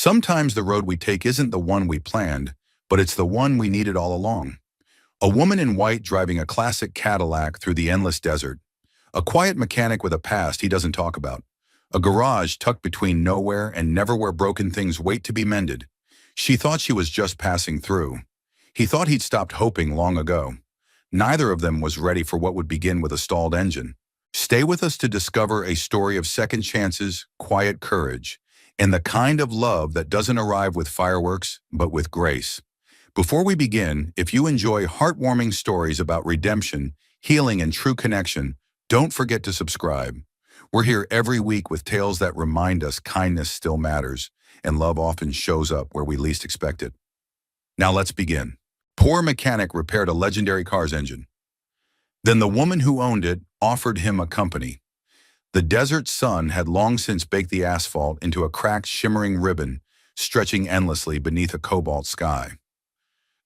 Sometimes the road we take isn't the one we planned, but it's the one we needed all along. A woman in white driving a classic Cadillac through the endless desert. A quiet mechanic with a past he doesn't talk about. A garage tucked between nowhere and never where broken things wait to be mended. She thought she was just passing through. He thought he'd stopped hoping long ago. Neither of them was ready for what would begin with a stalled engine. Stay with us to discover a story of second chances, quiet courage, and the kind of love that doesn't arrive with fireworks, but with grace. Before we begin, if you enjoy heartwarming stories about redemption, healing, and true connection, don't forget to subscribe. We're here every week with tales that remind us kindness still matters, and love often shows up where we least expect it. Now let's begin. Poor mechanic repaired a legendary car's engine. Then the woman who owned it offered him a company. The desert sun had long since baked the asphalt into a cracked, shimmering ribbon, stretching endlessly beneath a cobalt sky.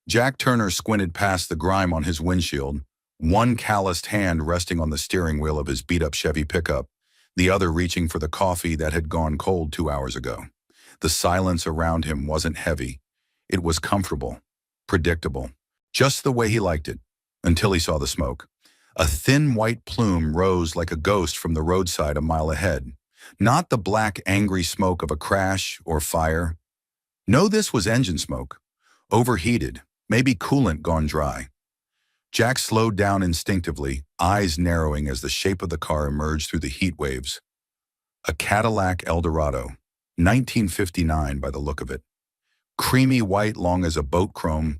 Jack Turner squinted past the grime on his windshield, one calloused hand resting on the steering wheel of his beat-up Chevy pickup, the other reaching for the coffee that had gone cold 2 hours ago. The silence around him wasn't heavy. It was comfortable, predictable, just the way he liked it, until he saw the smoke. A thin white plume rose like a ghost from the roadside a mile ahead. Not the black, angry smoke of a crash or fire. No, this was engine smoke. Overheated, maybe coolant gone dry. Jack slowed down instinctively, eyes narrowing as the shape of the car emerged through the heat waves. A Cadillac Eldorado, 1959 by the look of it. Creamy white long as a boat chrome,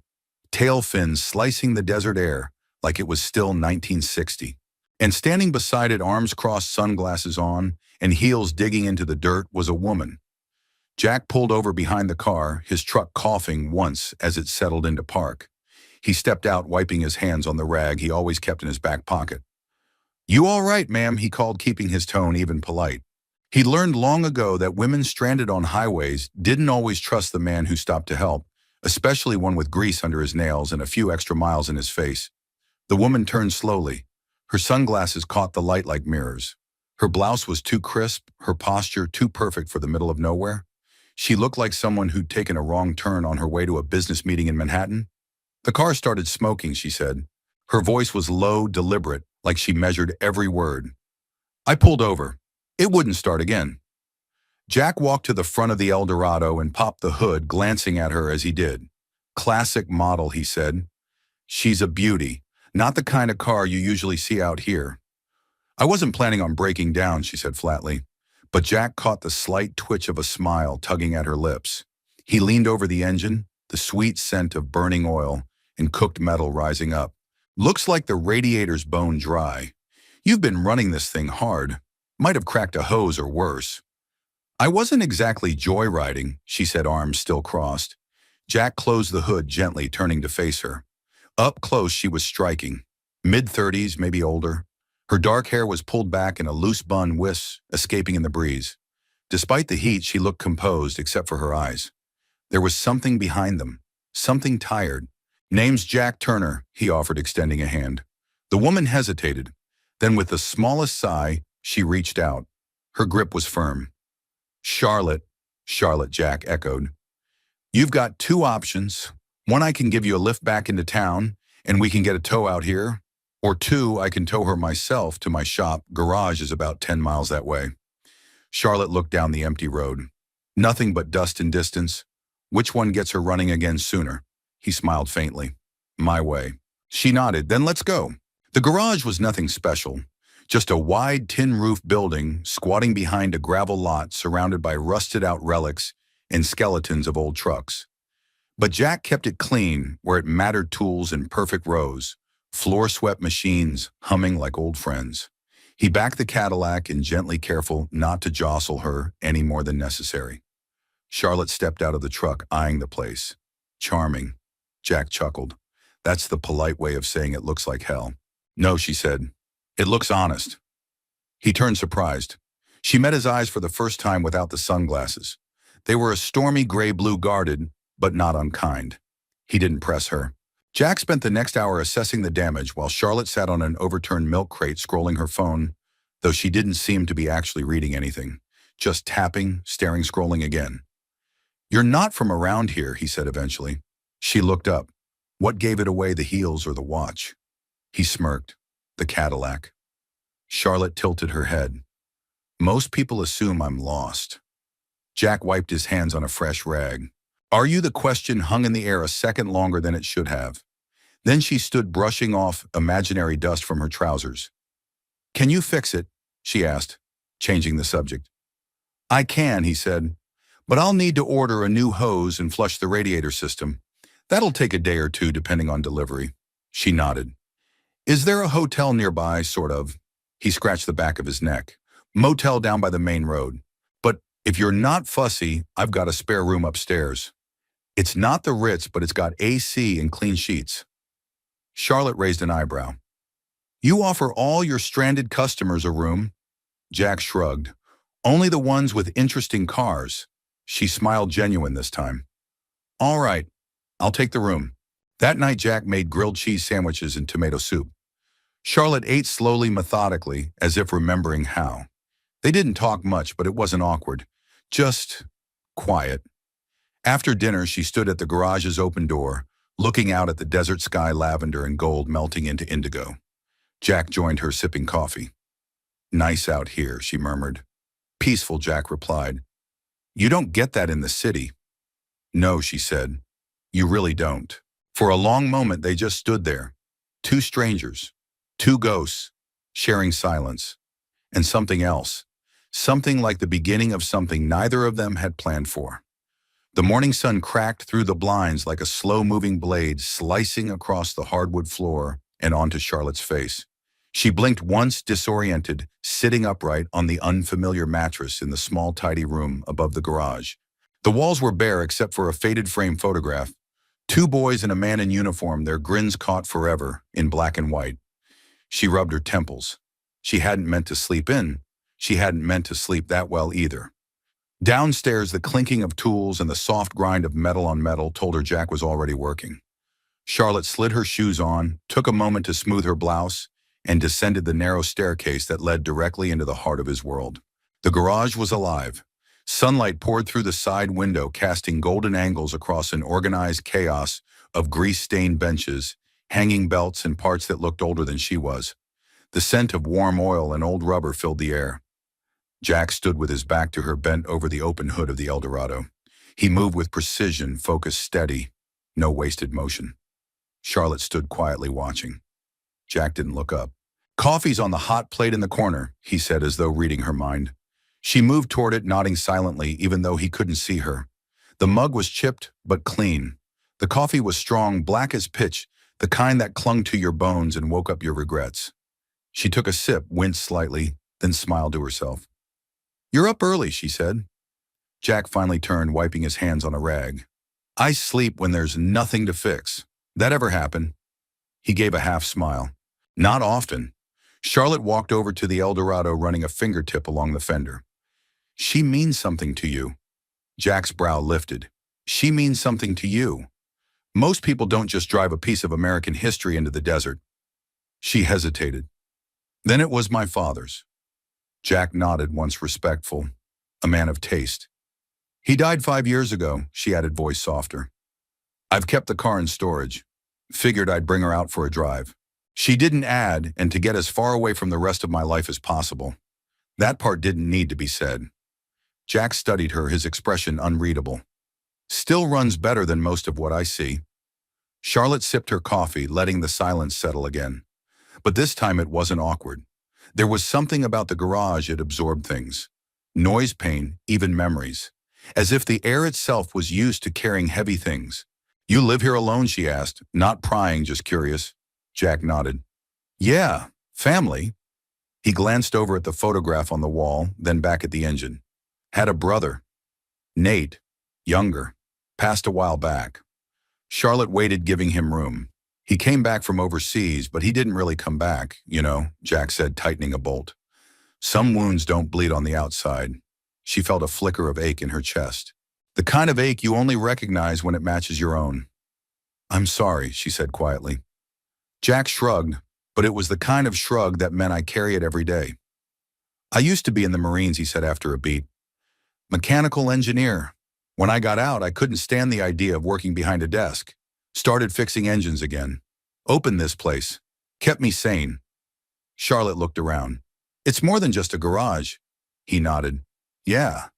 tail fins slicing the desert air like it was still 1960. And standing beside it, arms crossed, sunglasses on, and heels digging into the dirt, was a woman. Jack pulled over behind the car, his truck coughing once as it settled into park. He stepped out, wiping his hands on the rag he always kept in his back pocket. "You all right, ma'am?" he called, keeping his tone even polite. He learned long ago that women stranded on highways didn't always trust the man who stopped to help, especially one with grease under his nails and a few extra miles in his face. The woman turned slowly. Her sunglasses caught the light like mirrors. Her blouse was too crisp, her posture too perfect for the middle of nowhere. She looked like someone who'd taken a wrong turn on her way to a business meeting in Manhattan. "The car started smoking," she said. Her voice was low, deliberate, like she measured every word. "I pulled over. It wouldn't start again." Jack walked to the front of the Eldorado and popped the hood, glancing at her as he did. "Classic model," he said. "She's a beauty. Not the kind of car you usually see out here." "I wasn't planning on breaking down," she said flatly. But Jack caught the slight twitch of a smile tugging at her lips. He leaned over the engine, the sweet scent of burning oil and cooked metal rising up. "Looks like the radiator's bone dry. You've been running this thing hard. Might have cracked a hose or worse." "I wasn't exactly joyriding," she said, arms still crossed. Jack closed the hood gently, turning to face her. Up close, she was striking. Mid-30s, maybe older. Her dark hair was pulled back in a loose bun, wisps escaping in the breeze. Despite the heat, she looked composed except for her eyes. There was something behind them, something tired. "Name's Jack Turner," he offered, extending a hand. The woman hesitated. Then with the smallest sigh, she reached out. Her grip was firm. "Charlotte," Jack echoed. "You've got two options. One, I can give you a lift back into town, and we can get a tow out here. Or two, I can tow her myself to my shop. Garage is about 10 miles that way." Charlotte looked down the empty road. Nothing but dust and distance. "Which one gets her running again sooner?" He smiled faintly. "My way." She nodded. "Then let's go." The garage was nothing special. Just a wide tin-roof building squatting behind a gravel lot surrounded by rusted-out relics and skeletons of old trucks. But Jack kept it clean where it mattered, tools in perfect rows, floor-swept machines humming like old friends. He backed the Cadillac and gently careful not to jostle her any more than necessary. Charlotte stepped out of the truck, eyeing the place. "Charming," Jack chuckled. "That's the polite way of saying it looks like hell." "No," she said. "It looks honest." He turned surprised. She met his eyes for the first time without the sunglasses. They were a stormy gray-blue, guarded, but not unkind. He didn't press her. Jack spent the next hour assessing the damage while Charlotte sat on an overturned milk crate scrolling her phone, though she didn't seem to be actually reading anything, just tapping, staring, scrolling again. "You're not from around here," he said eventually. She looked up. What gave it away, the heels or the watch? He smirked. The Cadillac. Charlotte tilted her head. "Most people assume I'm lost." Jack wiped his hands on a fresh rag. "Are you?" The question hung in the air a second longer than it should have. Then she stood brushing off imaginary dust from her trousers. "Can you fix it?" she asked, changing the subject. "I can," he said, "but I'll need to order a new hose and flush the radiator system. That'll take a day or two depending on delivery." She nodded. "Is there a hotel nearby, sort of?" He scratched the back of his neck. "Motel down by the main road. But if you're not fussy, I've got a spare room upstairs. It's not the Ritz, but it's got AC and clean sheets." Charlotte raised an eyebrow. "You offer all your stranded customers a room?" Jack shrugged. "Only the ones with interesting cars." She smiled, genuine this time. "All right, I'll take the room." That night Jack made grilled cheese sandwiches and tomato soup. Charlotte ate slowly, methodically, as if remembering how. They didn't talk much, but it wasn't awkward. Just quiet. After dinner, she stood at the garage's open door, looking out at the desert sky, lavender and gold melting into indigo. Jack joined her, sipping coffee. "Nice out here," she murmured. "Peaceful," Jack replied. "You don't get that in the city." "No," she said. "You really don't." For a long moment they just stood there. Two strangers. Two ghosts. Sharing silence. And something else. Something like the beginning of something neither of them had planned for. The morning sun cracked through the blinds like a slow-moving blade, slicing across the hardwood floor and onto Charlotte's face. She blinked once, disoriented, sitting upright on the unfamiliar mattress in the small, tidy room above the garage. The walls were bare except for a faded frame photograph. Two boys and a man in uniform, their grins caught forever, in black and white. She rubbed her temples. She hadn't meant to sleep in. She hadn't meant to sleep that well either. Downstairs, the clinking of tools and the soft grind of metal on metal told her Jack was already working. Charlotte slid her shoes on, took a moment to smooth her blouse, and descended the narrow staircase that led directly into the heart of his world. The garage was alive. Sunlight poured through the side window, casting golden angles across an organized chaos of grease-stained benches, hanging belts, and parts that looked older than she was. The scent of warm oil and old rubber filled the air. Jack stood with his back to her, bent over the open hood of the Eldorado. He moved with precision, focus steady, no wasted motion. Charlotte stood quietly watching. Jack didn't look up. "Coffee's on the hot plate in the corner," he said as though reading her mind. She moved toward it, nodding silently, even though he couldn't see her. The mug was chipped, but clean. The coffee was strong, black as pitch, the kind that clung to your bones and woke up your regrets. She took a sip, winced slightly, then smiled to herself. "You're up early," she said. Jack finally turned, wiping his hands on a rag. "I sleep when there's nothing to fix. That ever happen?" He gave a half smile. "Not often." Charlotte walked over to the Eldorado, running a fingertip along the fender. "She means something to you." Jack's brow lifted. "She means something to you. Most people don't just drive a piece of American history into the desert." She hesitated. "Then it was my father's." Jack nodded, once respectful, a man of taste. "He died 5 years ago," she added, voice softer. "I've kept the car in storage. Figured I'd bring her out for a drive." She didn't add, "and to get as far away from the rest of my life as possible." That part didn't need to be said. Jack studied her, his expression unreadable. "Still runs better than most of what I see." Charlotte sipped her coffee, letting the silence settle again. But this time it wasn't awkward. There was something about the garage, it absorbed things. Noise, pain, even memories. As if the air itself was used to carrying heavy things. "You live here alone?" she asked, not prying, just curious. Jack nodded. "Yeah, family." He glanced over at the photograph on the wall, then back at the engine. "Had a brother. Nate. Younger. Passed a while back." Charlotte waited, giving him room. "He came back from overseas, but he didn't really come back, you know," Jack said, tightening a bolt. "Some wounds don't bleed on the outside." She felt a flicker of ache in her chest. The kind of ache you only recognize when it matches your own. "I'm sorry," she said quietly. Jack shrugged, but it was the kind of shrug that meant I carry it every day. "I used to be in the Marines," he said after a beat. "Mechanical engineer. When I got out, I couldn't stand the idea of working behind a desk. Started fixing engines again. Opened this place. Kept me sane. Charlotte looked around. It's more than just a garage. He nodded. Yeah,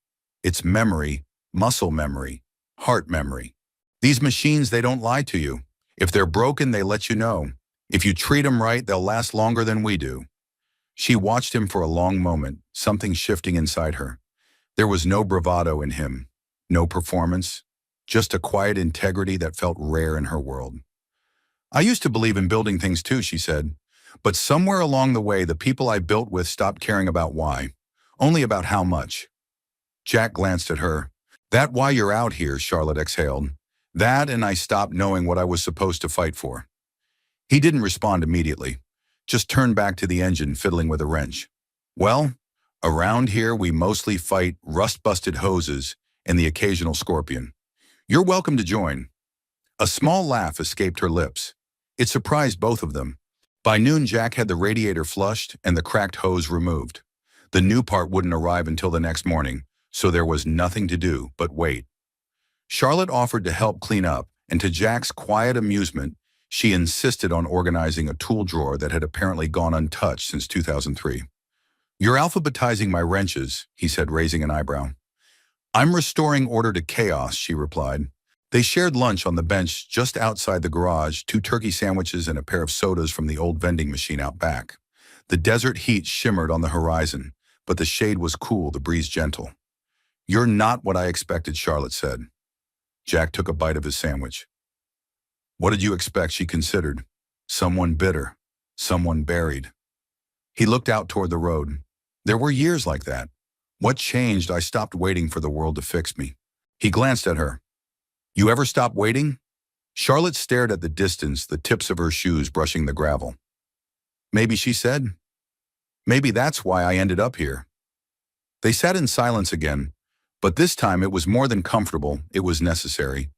it's memory, muscle memory, heart memory. These machines, they don't lie to you. If they're broken, they let you know. If you treat them right, they'll last longer than we do. She watched him for a long moment, something shifting inside her. There was no bravado in him, no performance, just a quiet integrity that felt rare in her world. I used to believe in building things too, she said. But somewhere along the way, the people I built with stopped caring about why, only about how much. Jack glanced at her. That why you're out here, Charlotte exhaled. That and I stopped knowing what I was supposed to fight for. He didn't respond immediately, just turned back to the engine, fiddling with a wrench. Well, around here we mostly fight rust-busted hoses and the occasional scorpion. You're welcome to join. A small laugh escaped her lips. It surprised both of them. By noon, Jack had the radiator flushed and the cracked hose removed. The new part wouldn't arrive until the next morning, so there was nothing to do but wait. Charlotte offered to help clean up, and to Jack's quiet amusement, she insisted on organizing a tool drawer that had apparently gone untouched since 2003. You're alphabetizing my wrenches, he said, raising an eyebrow. I'm restoring order to chaos, she replied. They shared lunch on the bench just outside the garage, 2 turkey sandwiches and a pair of sodas from the old vending machine out back. The desert heat shimmered on the horizon, but the shade was cool, the breeze gentle. You're not what I expected, Charlotte said. Jack took a bite of his sandwich. What did you expect, she considered. Someone bitter, someone buried. He looked out toward the road. There were years like that. What changed? I stopped waiting for the world to fix me. He glanced at her. You ever stop waiting? Charlotte stared at the distance, the tips of her shoes brushing the gravel. Maybe, she said. Maybe that's why I ended up here. They sat in silence again, but this time it was more than comfortable, it was necessary.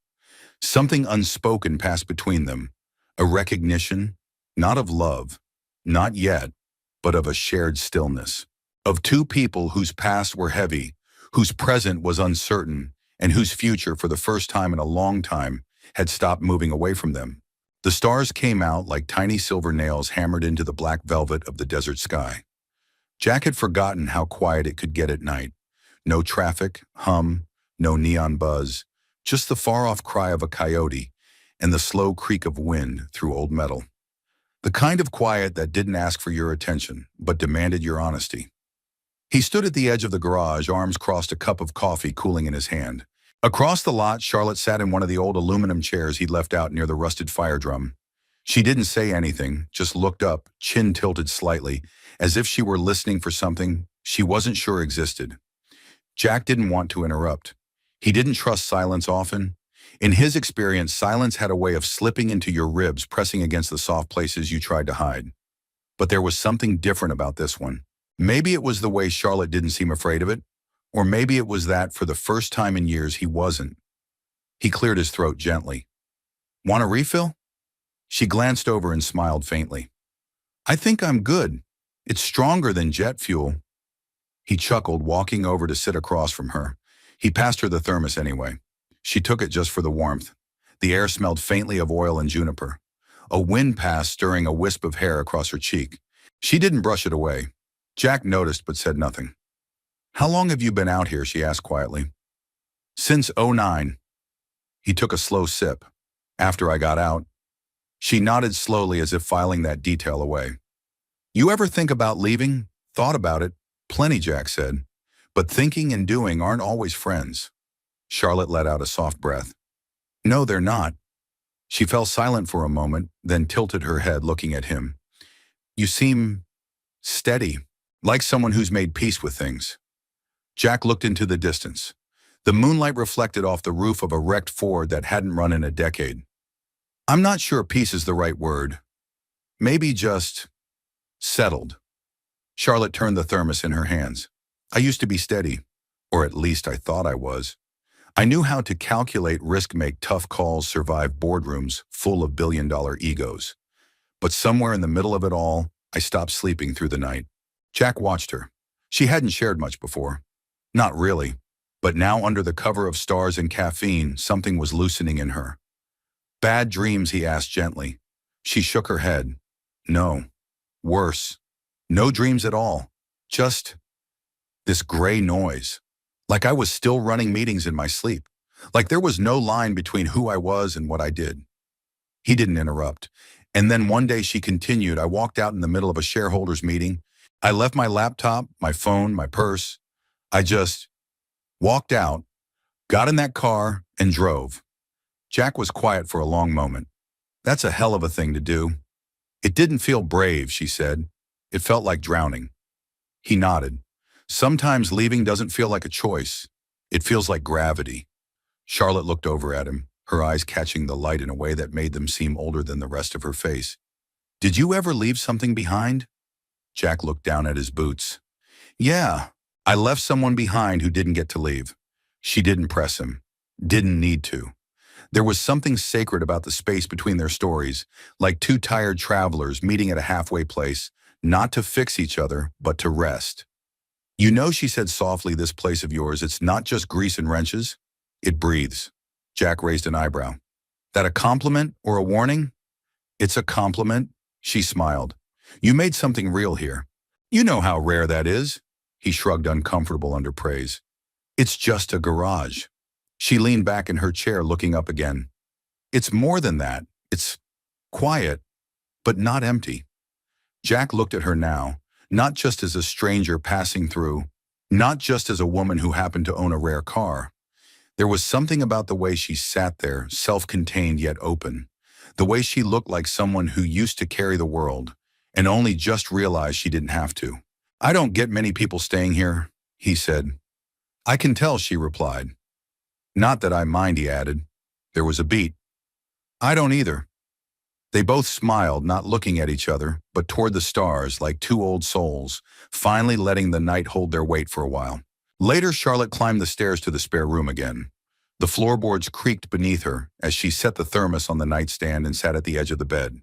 Something unspoken passed between them, a recognition, not of love, not yet, but of a shared stillness. Of 2 people whose past were heavy, whose present was uncertain, and whose future, for the first time in a long time, had stopped moving away from them. The stars came out like tiny silver nails hammered into the black velvet of the desert sky. Jack had forgotten how quiet it could get at night. No traffic, hum, no neon buzz, just the far-off cry of a coyote and the slow creak of wind through old metal. The kind of quiet that didn't ask for your attention, but demanded your honesty. He stood at the edge of the garage, arms crossed, a cup of coffee cooling in his hand. Across the lot, Charlotte sat in one of the old aluminum chairs he'd left out near the rusted fire drum. She didn't say anything, just looked up, chin tilted slightly, as if she were listening for something she wasn't sure existed. Jack didn't want to interrupt. He didn't trust silence often. In his experience, silence had a way of slipping into your ribs, pressing against the soft places you tried to hide. But there was something different about this one. Maybe it was the way Charlotte didn't seem afraid of it, or maybe it was that for the first time in years he wasn't. He cleared his throat gently. Want a refill? She glanced over and smiled faintly. I think I'm good. It's stronger than jet fuel. He chuckled, walking over to sit across from her. He passed her the thermos anyway. She took it just for the warmth. The air smelled faintly of oil and juniper. A wind passed, stirring a wisp of hair across her cheek. She didn't brush it away. Jack noticed but said nothing. How long have you been out here? She asked quietly. Since '09. He took a slow sip. After I got out. She nodded slowly as if filing that detail away. You ever think about leaving? Thought about it. Plenty, Jack said. But thinking and doing aren't always friends. Charlotte let out a soft breath. No, they're not. She fell silent for a moment, then tilted her head, looking at him. You seem steady, like someone who's made peace with things. Jack looked into the distance. The moonlight reflected off the roof of a wrecked Ford that hadn't run in a decade. I'm not sure peace is the right word. Maybe just settled. Charlotte turned the thermos in her hands. I used to be steady, or at least I thought I was. I knew how to calculate risk, make tough calls, survive boardrooms full of billion-dollar egos. But somewhere in the middle of it all, I stopped sleeping through the night. Jack watched her. She hadn't shared much before. Not really. But now under the cover of stars and caffeine, something was loosening in her. Bad dreams, he asked gently. She shook her head. No. Worse. No dreams at all. Just this gray noise. Like I was still running meetings in my sleep. Like there was no line between who I was and what I did. He didn't interrupt. And then one day she continued, I walked out in the middle of a shareholders meeting. I left my laptop, my phone, my purse. I just walked out, got in that car, and drove. Jack was quiet for a long moment. That's a hell of a thing to do. It didn't feel brave, she said. It felt like drowning. He nodded. Sometimes leaving doesn't feel like a choice. It feels like gravity. Charlotte looked over at him, her eyes catching the light in a way that made them seem older than the rest of her face. Did you ever leave something behind? Jack looked down at his boots. Yeah, I left someone behind who didn't get to leave. She didn't press him. Didn't need to. There was something sacred about the space between their stories, like two tired travelers meeting at a halfway place, not to fix each other, but to rest. You know, she said softly, this place of yours, it's not just grease and wrenches. It breathes. Jack raised an eyebrow. That a compliment or a warning? It's a compliment, she smiled. You made something real here. You know how rare that is. He shrugged, uncomfortable under praise. It's just a garage. She leaned back in her chair, looking up again. It's more than that. It's quiet, but not empty. Jack looked at her now, not just as a stranger passing through, not just as a woman who happened to own a rare car. There was something about the way she sat there, self-contained yet open, the way she looked like someone who used to carry the world and only just realized she didn't have to. I don't get many people staying here, he said. I can tell, she replied. Not that I mind, he added. There was a beat. I don't either. They both smiled, not looking at each other, but toward the stars like two old souls, finally letting the night hold their weight for a while. Later, Charlotte climbed the stairs to the spare room again. The floorboards creaked beneath her as she set the thermos on the nightstand and sat at the edge of the bed.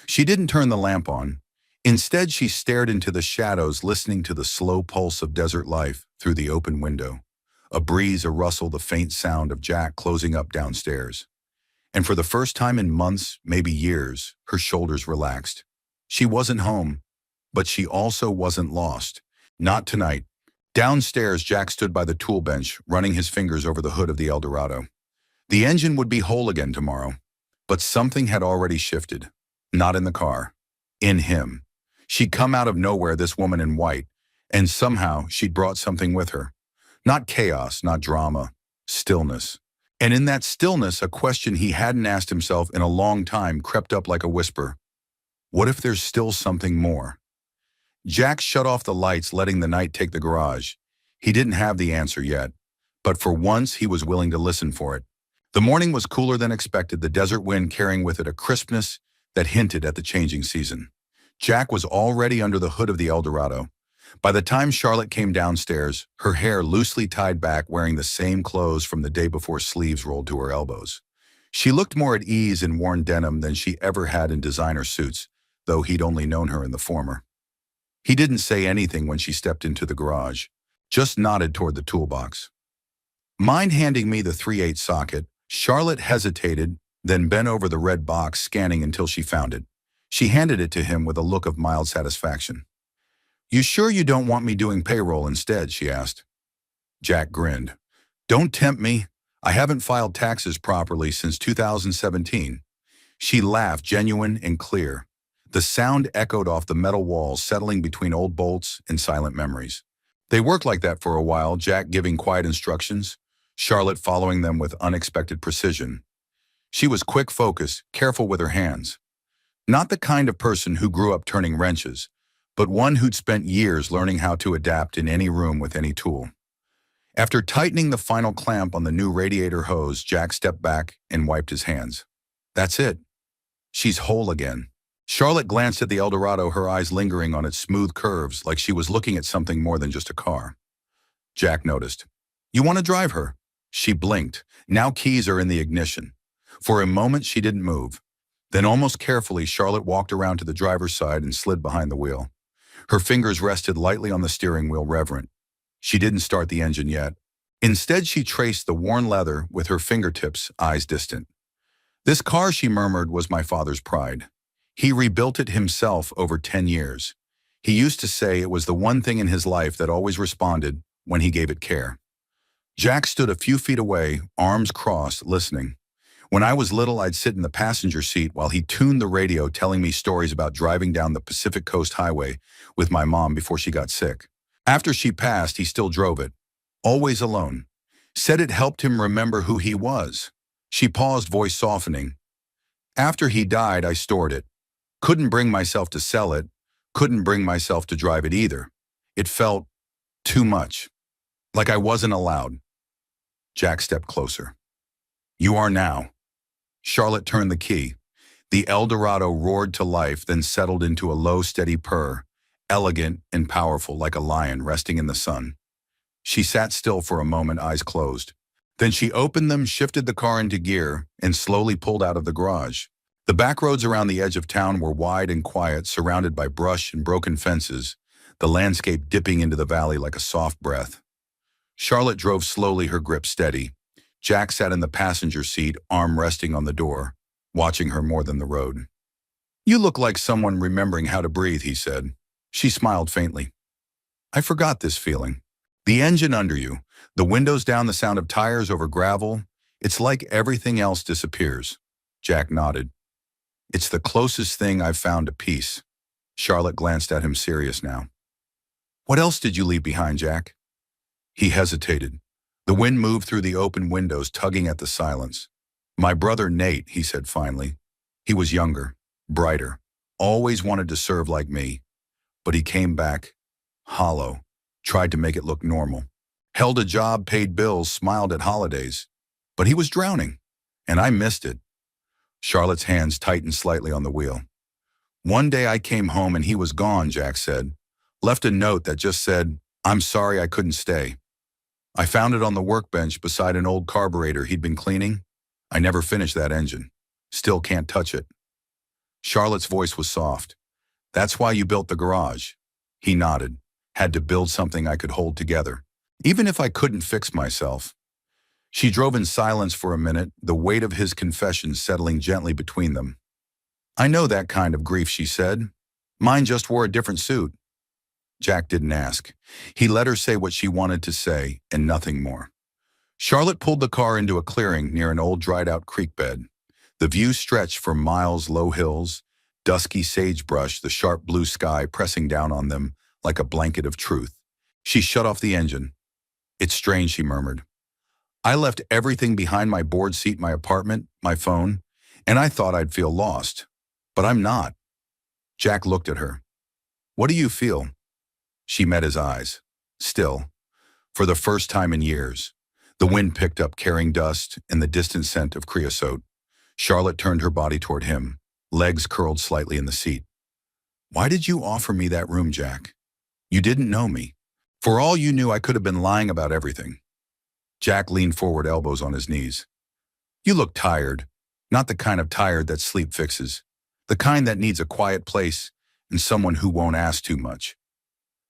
She didn't turn the lamp on. Instead, she stared into the shadows, listening to the slow pulse of desert life through the open window. A breeze, a rustle, the faint sound of Jack closing up downstairs. And for the first time in months, maybe years, her shoulders relaxed. She wasn't home, but she also wasn't lost. Not tonight. Downstairs, Jack stood by the tool bench, running his fingers over the hood of the Eldorado. The engine would be whole again tomorrow, but something had already shifted. Not in the car. In him. She'd come out of nowhere, this woman in white, and somehow she'd brought something with her. Not chaos, not drama, stillness. And in that stillness, a question he hadn't asked himself in a long time crept up like a whisper. What if there's still something more? Jack shut off the lights, letting the night take the garage. He didn't have the answer yet, but for once he was willing to listen for it. The morning was cooler than expected, the desert wind carrying with it a crispness that hinted at the changing season. Jack was already under the hood of the Eldorado. By the time Charlotte came downstairs, her hair loosely tied back, wearing the same clothes from the day before, sleeves rolled to her elbows. She looked more at ease in worn denim than she ever had in designer suits, though he'd only known her in the former. He didn't say anything when she stepped into the garage, just nodded toward the toolbox. Mind handing me the 3/8 socket? Charlotte hesitated, then bent over the red box, scanning until she found it. She handed it to him with a look of mild satisfaction. You sure you don't want me doing payroll instead? She asked. Jack grinned. Don't tempt me. I haven't filed taxes properly since 2017. She laughed, genuine and clear. The sound echoed off the metal walls, settling between old bolts and silent memories. They worked like that for a while, Jack giving quiet instructions, Charlotte following them with unexpected precision. She was quick, focused, careful with her hands. Not the kind of person who grew up turning wrenches, but one who'd spent years learning how to adapt in any room with any tool. After tightening the final clamp on the new radiator hose, Jack stepped back and wiped his hands. That's it. She's whole again. Charlotte glanced at the Eldorado, her eyes lingering on its smooth curves, like she was looking at something more than just a car. Jack noticed. You want to drive her? She blinked. Now keys are in the ignition. For a moment, she didn't move. Then almost carefully, Charlotte walked around to the driver's side and slid behind the wheel. Her fingers rested lightly on the steering wheel, reverent. She didn't start the engine yet. Instead, she traced the worn leather with her fingertips, eyes distant. This car, she murmured, was my father's pride. He rebuilt it himself over 10 years. He used to say it was the one thing in his life that always responded when he gave it care. Jack stood a few feet away, arms crossed, listening. When I was little, I'd sit in the passenger seat while he tuned the radio, telling me stories about driving down the Pacific Coast Highway with my mom before she got sick. After she passed, he still drove it, always alone. Said it helped him remember who he was. She paused, voice softening. After he died, I stored it. Couldn't bring myself to sell it. Couldn't bring myself to drive it either. It felt too much. Like I wasn't allowed. Jack stepped closer. You are now. Charlotte turned the key. The Eldorado roared to life, then settled into a low, steady purr, elegant and powerful like a lion resting in the sun. She sat still for a moment, eyes closed. Then she opened them, shifted the car into gear, and slowly pulled out of the garage. The back roads around the edge of town were wide and quiet, surrounded by brush and broken fences, the landscape dipping into the valley like a soft breath. Charlotte drove slowly, her grip steady. Jack sat in the passenger seat, arm resting on the door, watching her more than the road. You look like someone remembering how to breathe, he said. She smiled faintly. I forgot this feeling. The engine under you, the windows down, the sound of tires over gravel. It's like everything else disappears. Jack nodded. It's the closest thing I've found to peace. Charlotte glanced at him, serious now. What else did you leave behind, Jack? He hesitated. The wind moved through the open windows, tugging at the silence. My brother Nate, he said finally. He was younger, brighter, always wanted to serve like me. But he came back, hollow, tried to make it look normal. Held a job, paid bills, smiled at holidays. But he was drowning, and I missed it. Charlotte's hands tightened slightly on the wheel. One day I came home and he was gone, Jack said. Left a note that just said, I'm sorry I couldn't stay. I found it on the workbench beside an old carburetor he'd been cleaning. I never finished that engine. Still can't touch it. Charlotte's voice was soft. That's why you built the garage. He nodded. Had to build something I could hold together, even if I couldn't fix myself. She drove in silence for a minute, the weight of his confession settling gently between them. I know that kind of grief, she said. Mine just wore a different suit. Jack didn't ask. He let her say what she wanted to say, and nothing more. Charlotte pulled the car into a clearing near an old dried-out creek bed. The view stretched for miles, low hills, dusky sagebrush, the sharp blue sky pressing down on them like a blanket of truth. She shut off the engine. It's strange, she murmured. I left everything behind, my board seat, my apartment, my phone, and I thought I'd feel lost. But I'm not. Jack looked at her. What do you feel? She met his eyes. Still, for the first time in years. The wind picked up, carrying dust and the distant scent of creosote. Charlotte turned her body toward him, legs curled slightly in the seat. Why did you offer me that room, Jack? You didn't know me. For all you knew, I could have been lying about everything. Jack leaned forward, elbows on his knees. You look tired. Not the kind of tired that sleep fixes. The kind that needs a quiet place and someone who won't ask too much.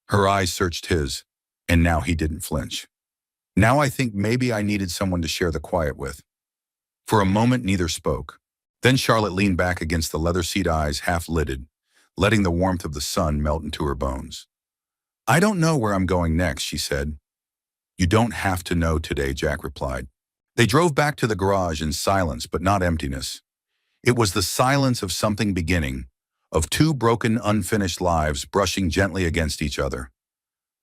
Her eyes searched his, and now he didn't flinch. Now I think maybe I needed someone to share the quiet with. For a moment, neither spoke. Then Charlotte leaned back against the leather seat, eyes half-lidded, letting the warmth of the sun melt into her bones. I don't know where I'm going next, she said. You don't have to know today, Jack replied. They drove back to the garage in silence, but not emptiness. It was the silence of something beginning, of two broken, unfinished lives brushing gently against each other.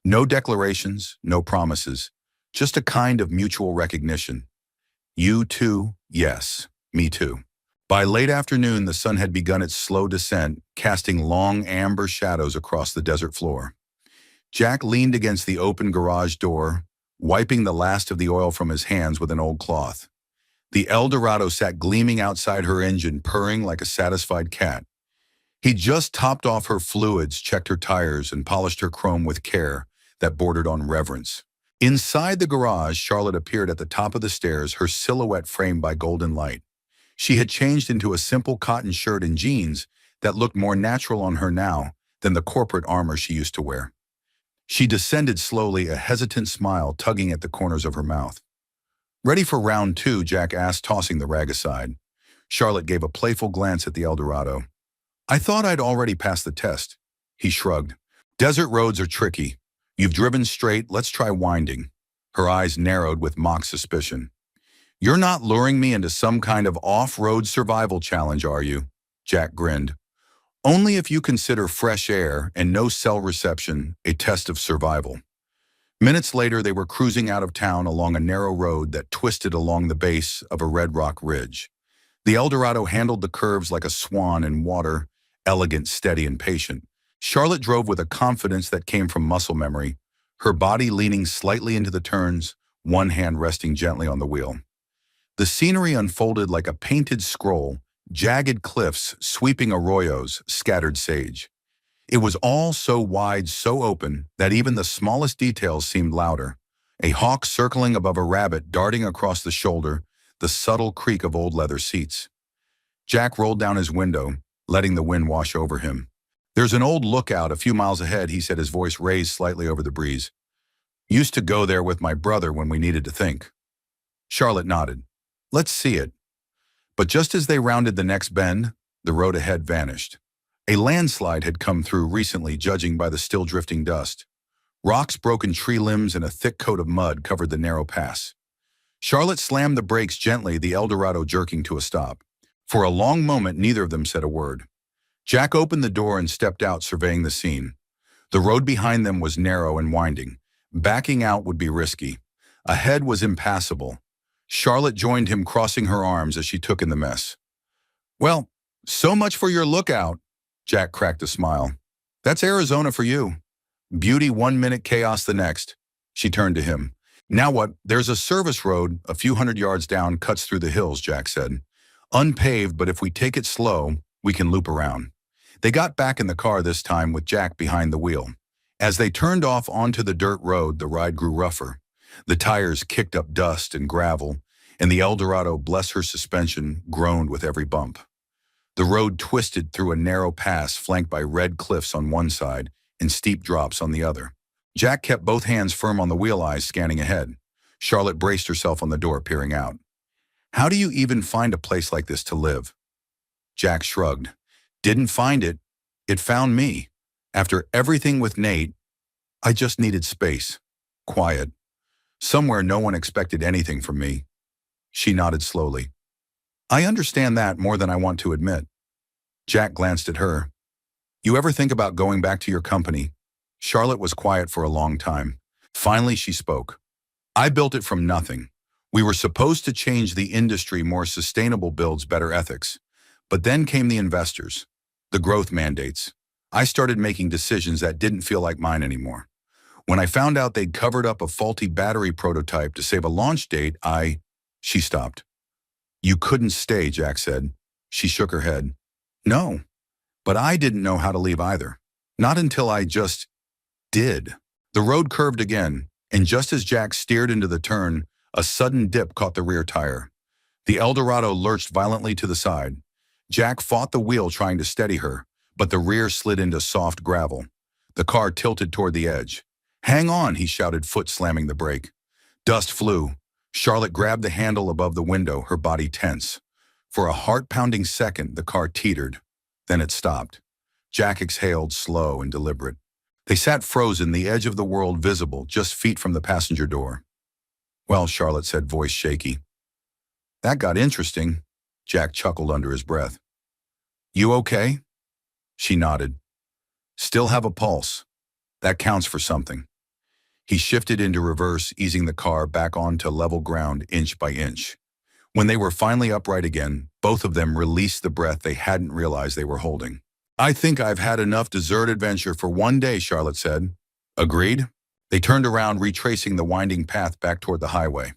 No declarations, no promises, just a kind of mutual recognition. You too, yes, me too. By late afternoon, the sun had begun its slow descent, casting long amber shadows across the desert floor. Jack leaned against the open garage door, wiping the last of the oil from his hands with an old cloth. The Eldorado sat gleaming outside her engine, purring like a satisfied cat. He just topped off her fluids, checked her tires, and polished her chrome with care that bordered on reverence. Inside the garage, Charlotte appeared at the top of the stairs, her silhouette framed by golden light. She had changed into a simple cotton shirt and jeans that looked more natural on her now than the corporate armor she used to wear. She descended slowly, a hesitant smile tugging at the corners of her mouth. "Ready for round two?" Jack asked, tossing the rag aside. Charlotte gave a playful glance at the Eldorado. "I thought I'd already passed the test." He shrugged. "Desert roads are tricky. You've driven straight, let's try winding." Her eyes narrowed with mock suspicion. "You're not luring me into some kind of off-road survival challenge, are you?" Jack grinned. "Only if you consider fresh air and no cell reception a test of survival." Minutes later, they were cruising out of town along a narrow road that twisted along the base of a red rock ridge. The Eldorado handled the curves like a swan in water, elegant, steady, and patient. Charlotte drove with a confidence that came from muscle memory, her body leaning slightly into the turns, one hand resting gently on the wheel. The scenery unfolded like a painted scroll, jagged cliffs, sweeping arroyos, scattered sage. It was all so wide, so open, that even the smallest details seemed louder. A hawk circling above a rabbit darting across the shoulder, the subtle creak of old leather seats. Jack rolled down his window, letting the wind wash over him. "There's an old lookout a few miles ahead," he said, his voice raised slightly over the breeze. "Used to go there with my brother when we needed to think." Charlotte nodded. "Let's see it." But just as they rounded the next bend, the road ahead vanished. A landslide had come through recently, judging by the still drifting dust. Rocks, broken tree limbs, and a thick coat of mud covered the narrow pass. Charlotte slammed the brakes gently, the Eldorado jerking to a stop. For a long moment, neither of them said a word. Jack opened the door and stepped out, surveying the scene. The road behind them was narrow and winding. Backing out would be risky. Ahead was impassable. Charlotte joined him, crossing her arms as she took in the mess. "Well, so much for your lookout." Jack cracked a smile. "That's Arizona for you. Beauty one minute, chaos the next." She turned to him. "Now what?" "There's a service road a few hundred yards down, cuts through the hills," Jack said. "Unpaved, but if we take it slow, we can loop around." They got back in the car this time with Jack behind the wheel. As they turned off onto the dirt road, the ride grew rougher. The tires kicked up dust and gravel, and the Eldorado, bless her suspension, groaned with every bump. The road twisted through a narrow pass flanked by red cliffs on one side and steep drops on the other. Jack kept both hands firm on the wheel, eyes scanning ahead. Charlotte braced herself on the door, peering out. "How do you even find a place like this to live?" Jack shrugged. "Didn't find it. It found me. After everything with Nate, I just needed space. Quiet. Somewhere no one expected anything from me." She nodded slowly. "I understand that more than I want to admit." Jack glanced at her. "You ever think about going back to your company?" Charlotte was quiet for a long time. Finally, she spoke. "I built it from nothing. We were supposed to change the industry, more sustainable builds, better ethics. But then came the investors, the growth mandates. I started making decisions that didn't feel like mine anymore. When I found out they'd covered up a faulty battery prototype to save a launch date, She stopped. "You couldn't stay," Jack said. She shook her head. "No, but I didn't know how to leave either. Not until I just did." The road curved again, and just as Jack steered into the turn, a sudden dip caught the rear tire. The Eldorado lurched violently to the side. Jack fought the wheel, trying to steady her, but the rear slid into soft gravel. The car tilted toward the edge. "Hang on," he shouted, foot slamming the brake. Dust flew. Charlotte grabbed the handle above the window, her body tense. For a heart-pounding second, the car teetered. Then it stopped. Jack exhaled, slow and deliberate. They sat frozen, the edge of the world visible, just feet from the passenger door. "Well," Charlotte said, voice shaky. "That got interesting." Jack chuckled under his breath. "You okay?" She nodded. "Still have a pulse. That counts for something." He shifted into reverse, easing the car back onto level ground inch by inch. When they were finally upright again, both of them released the breath they hadn't realized they were holding. "I think I've had enough desert adventure for one day," Charlotte said. "Agreed?" They turned around, retracing the winding path back toward the highway.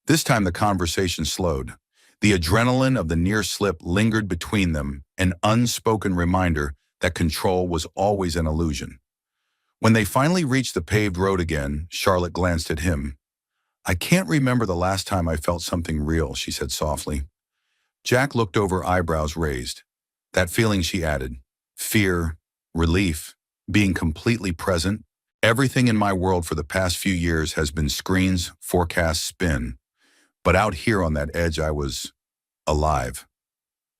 This time the conversation slowed. The adrenaline of the near slip lingered between them, an unspoken reminder that control was always an illusion. When they finally reached the paved road again, Charlotte glanced at him. "I can't remember the last time I felt something real," she said softly. Jack looked over, eyebrows raised. "That feeling," she added. "Fear, relief, being completely present." Everything in my world for the past few years has been screens, forecasts, spin. But out here on that edge, I was alive.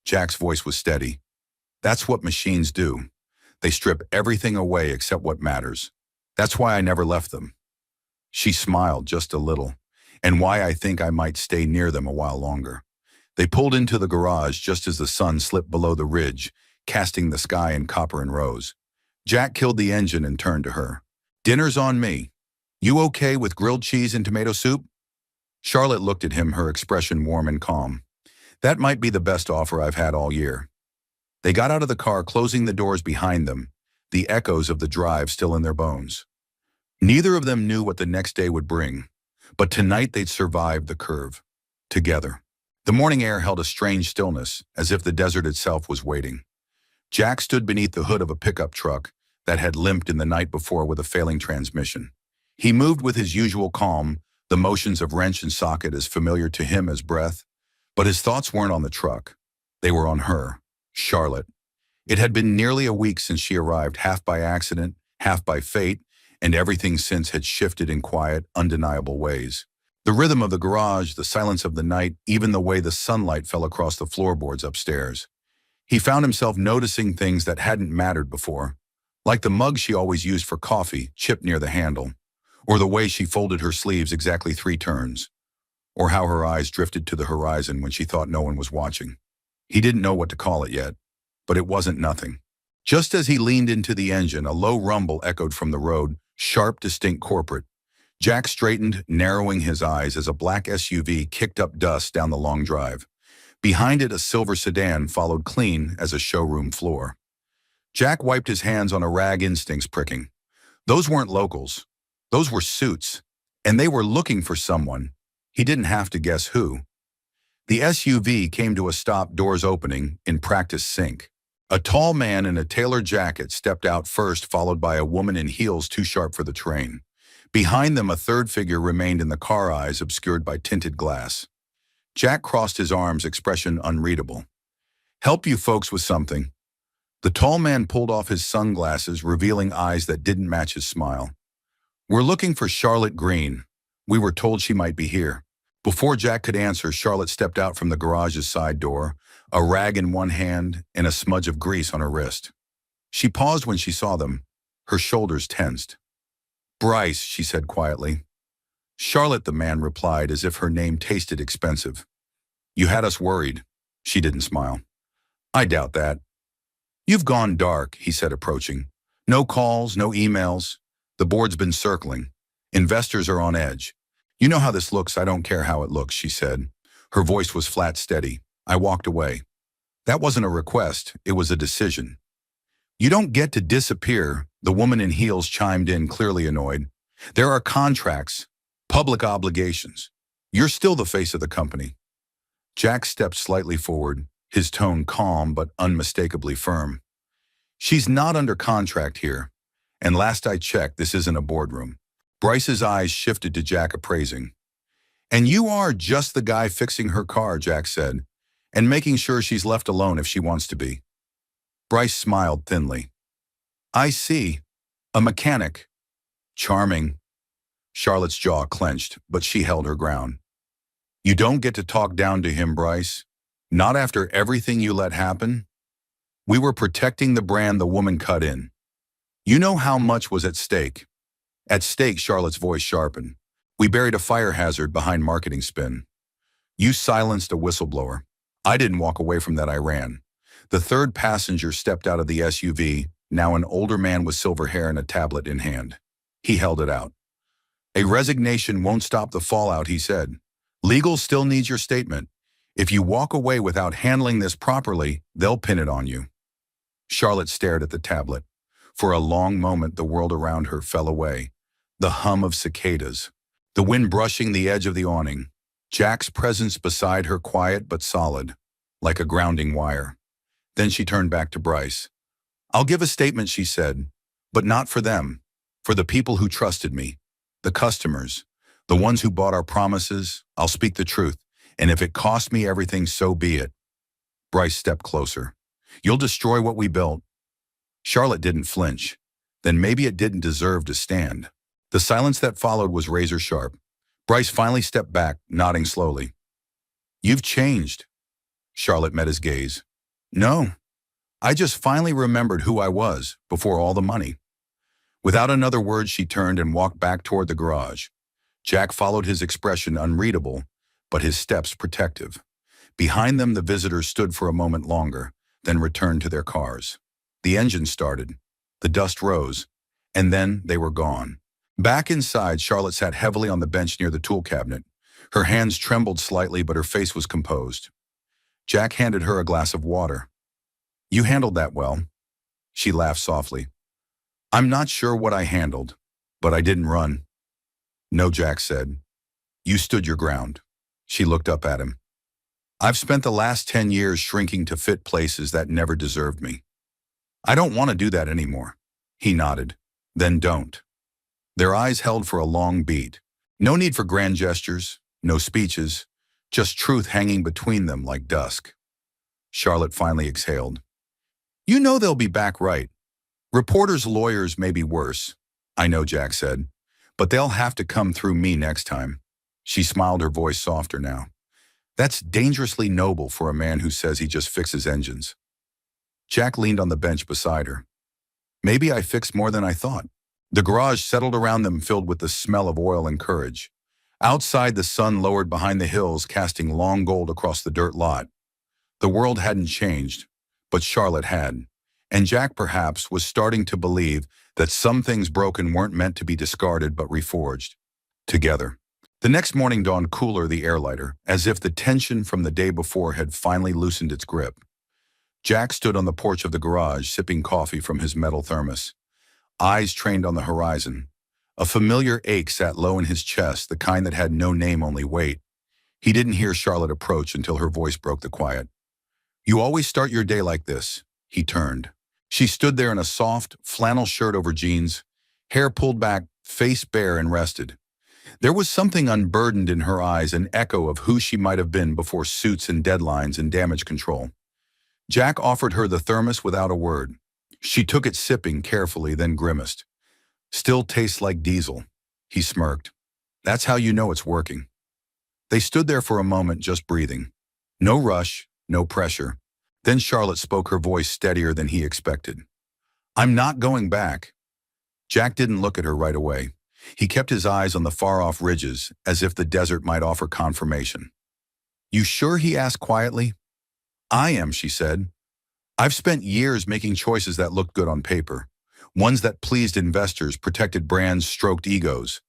Jack's voice was steady. That's what machines do. They strip everything away except what matters. That's why I never left them. She smiled just a little, and why I think I might stay near them a while longer. They pulled into the garage just as the sun slipped below the ridge, casting the sky in copper and rose. Jack killed the engine and turned to her. Dinner's on me. You okay with grilled cheese and tomato soup? Charlotte looked at him, her expression warm and calm. That might be the best offer I've had all year. They got out of the car, closing the doors behind them, the echoes of the drive still in their bones. Neither of them knew what the next day would bring, but tonight they'd survived the curve. Together. The morning air held a strange stillness, as if the desert itself was waiting. Jack stood beneath the hood of a pickup truck that had limped in the night before with a failing transmission. He moved with his usual calm, the motions of wrench and socket as familiar to him as breath, but his thoughts weren't on the truck. They were on her, Charlotte. It had been nearly a week since she arrived, half by accident, half by fate, and everything since had shifted in quiet, undeniable ways. The rhythm of the garage, the silence of the night, even the way the sunlight fell across the floorboards upstairs. He found himself noticing things that hadn't mattered before, like the mug she always used for coffee, chipped near the handle, or the way she folded her sleeves exactly 3 turns, or how her eyes drifted to the horizon when she thought no one was watching. He didn't know what to call it yet, but it wasn't nothing. Just as he leaned into the engine, a low rumble echoed from the road, sharp, distinct, corporate. Jack straightened, narrowing his eyes as a black SUV kicked up dust down the long drive. Behind it, a silver sedan followed, clean as a showroom floor. Jack wiped his hands on a rag, instincts pricking. Those weren't locals. Those were suits, and they were looking for someone. He didn't have to guess who. The SUV came to a stop, doors opening, in practice sync. A tall man in a tailored jacket stepped out first, followed by a woman in heels too sharp for the terrain. Behind them, a third figure remained in the car, eyes obscured by tinted glass. Jack crossed his arms, expression unreadable. Help you folks with something. The tall man pulled off his sunglasses, revealing eyes that didn't match his smile. We're looking for Charlotte Green. We were told she might be here. Before Jack could answer, Charlotte stepped out from the garage's side door, a rag in one hand and a smudge of grease on her wrist. She paused when she saw them, her shoulders tensed. Bryce, she said quietly. Charlotte, the man replied, as if her name tasted expensive. You had us worried. She didn't smile. I doubt that. You've gone dark, he said, approaching. No calls, no emails. The board's been circling. Investors are on edge. You know how this looks. I don't care how it looks, she said. Her voice was flat, steady. I walked away. That wasn't a request. It was a decision. You don't get to disappear, the woman in heels chimed in, clearly annoyed. There are contracts, public obligations. You're still the face of the company. Jack stepped slightly forward, his tone calm but unmistakably firm. She's not under contract here. And last I checked, this isn't a boardroom. Bryce's eyes shifted to Jack, appraising. And you are just the guy fixing her car, Jack said, and making sure she's left alone if she wants to be. Bryce smiled thinly. I see. A mechanic. Charming. Charlotte's jaw clenched, but she held her ground. You don't get to talk down to him, Bryce. Not after everything you let happen. We were protecting the brand, the woman cut in. You know how much was at stake. At stake, Charlotte's voice sharpened. We buried a fire hazard behind marketing spin. You silenced a whistleblower. I didn't walk away from that, I ran. The third passenger stepped out of the SUV, now an older man with silver hair and a tablet in hand. He held it out. A resignation won't stop the fallout, he said. Legal still needs your statement. If you walk away without handling this properly, they'll pin it on you. Charlotte stared at the tablet. For a long moment, the world around her fell away. The hum of cicadas. The wind brushing the edge of the awning. Jack's presence beside her, quiet but solid, like a grounding wire. Then she turned back to Bryce. I'll give a statement, she said, but not for them. For the people who trusted me. The customers. The ones who bought our promises. I'll speak the truth. And if it cost me everything, so be it. Bryce stepped closer. You'll destroy what we built. Charlotte didn't flinch. then maybe it didn't deserve to stand. The silence that followed was razor sharp. Bryce finally stepped back, nodding slowly. "You've changed." Charlotte met his gaze. "No, I just finally remembered who I was before all the money." Without another word, she turned and walked back toward the garage. Jack followed, his expression unreadable, but his steps protective. Behind them, the visitors stood for a moment longer, then returned to their cars. The engine started. The dust rose, and then they were gone. Back inside, Charlotte sat heavily on the bench near the tool cabinet. Her hands trembled slightly, but her face was composed. Jack handed her a glass of water. "You handled that well." She laughed softly. "I'm not sure what I handled, but I didn't run." "No," Jack said. "You stood your ground." She looked up at him. "I've spent the last 10 years shrinking to fit places that never deserved me. I don't want to do that anymore." He nodded. "Then don't." Their eyes held for a long beat. No need for grand gestures, no speeches, just truth hanging between them like dusk. Charlotte finally exhaled. "You know they'll be back, right? Reporters' lawyers may be worse." "I know," Jack said, "but they'll have to come through me next time." She smiled, her voice softer now. "That's dangerously noble for a man who says he just fixes engines." Jack leaned on the bench beside her. "Maybe I fixed more than I thought." The garage settled around them, filled with the smell of oil and courage. Outside, the sun lowered behind the hills, casting long gold across the dirt lot. The world hadn't changed, but Charlotte had. And Jack, perhaps, was starting to believe that some things broken weren't meant to be discarded but reforged. Together. The next morning dawned cooler, the air lighter, as if the tension from the day before had finally loosened its grip. Jack stood on the porch of the garage, sipping coffee from his metal thermos. Eyes trained on the horizon. A familiar ache sat low in his chest, the kind that had no name, only weight. He didn't hear Charlotte approach until her voice broke the quiet. "You always start your day like this." He turned. She stood there in a soft, flannel shirt over jeans, hair pulled back, face bare and rested. There was something unburdened in her eyes, an echo of who she might have been before suits and deadlines and damage control. Jack offered her the thermos without a word. She took it, sipping carefully, then grimaced. "Still tastes like diesel." He smirked. "That's how you know it's working." They stood there for a moment, just breathing. No rush, no pressure. Then Charlotte spoke, her voice steadier than he expected. "I'm not going back." Jack didn't look at her right away. He kept his eyes on the far-off ridges, as if the desert might offer confirmation. "You sure?" he asked quietly. "I am," she said. "I've spent years making choices that looked good on paper, ones that pleased investors, protected brands, stroked egos.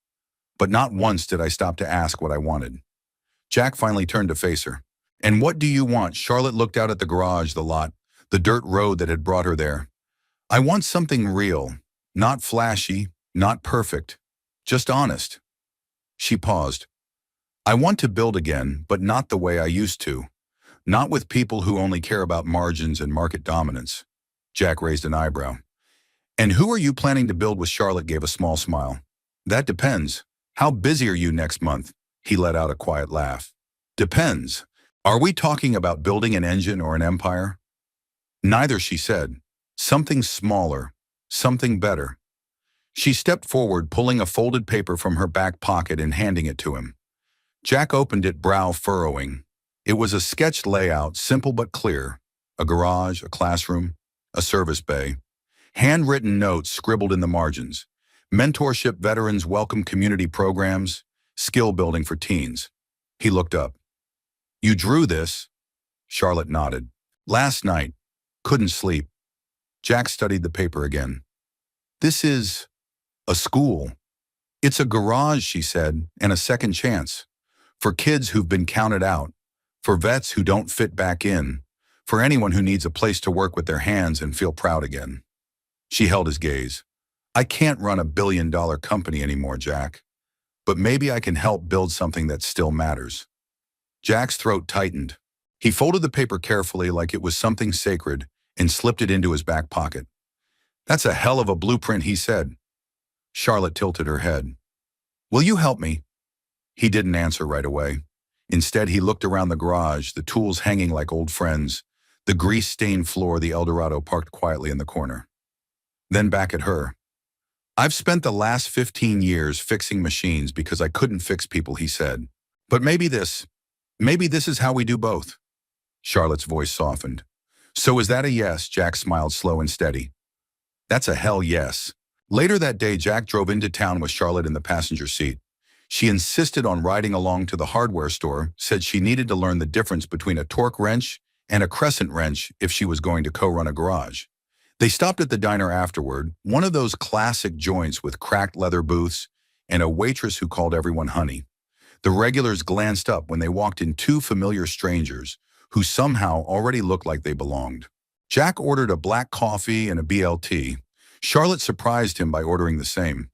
But not once did I stop to ask what I wanted." Jack finally turned to face her. "And what do you want?" Charlotte looked out at the garage, the lot, the dirt road that had brought her there. "I want something real, not flashy, not perfect, just honest." She paused. "I want to build again, but not the way I used to. Not with people who only care about margins and market dominance." Jack raised an eyebrow. "And who are you planning to build with?" Charlotte gave a small smile. "That depends. How busy are you next month?" He let out a quiet laugh. "Depends. Are we talking about building an engine or an empire?" "Neither," she said. "Something smaller, something better." She stepped forward, pulling a folded paper from her back pocket and handing it to him. Jack opened it, brow furrowing. It was a sketched layout, simple but clear. A garage, a classroom, a service bay. Handwritten notes scribbled in the margins. Mentorship, veterans welcome, community programs, skill building for teens. He looked up. "You drew this?" Charlotte nodded. "Last night. Couldn't sleep." Jack studied the paper again. "This is a school." "It's a garage," she said, "and a second chance. For kids who've been counted out. For vets who don't fit back in. For anyone who needs a place to work with their hands and feel proud again." She held his gaze. "I can't run a billion-dollar company anymore, Jack. But maybe I can help build something that still matters." Jack's throat tightened. He folded the paper carefully, like it was something sacred, and slipped it into his back pocket. "That's a hell of a blueprint," he said. Charlotte tilted her head. "Will you help me?" He didn't answer right away. Instead, he looked around the garage, the tools hanging like old friends, the grease-stained floor, the Eldorado parked quietly in the corner. Then back at her. I've spent the last 15 years fixing machines because I couldn't fix people, he said. But maybe this is how we do both. Charlotte's voice softened. So is that a yes? Jack smiled slow and steady. That's a hell yes. Later that day, Jack drove into town with Charlotte in the passenger seat. She insisted on riding along to the hardware store, said she needed to learn the difference between a torque wrench and a crescent wrench if she was going to co-run a garage. They stopped at the diner afterward, one of those classic joints with cracked leather booths and a waitress who called everyone honey. The regulars glanced up when they walked in two familiar strangers who somehow already looked like they belonged. Jack ordered a black coffee and a BLT. Charlotte surprised him by ordering the same.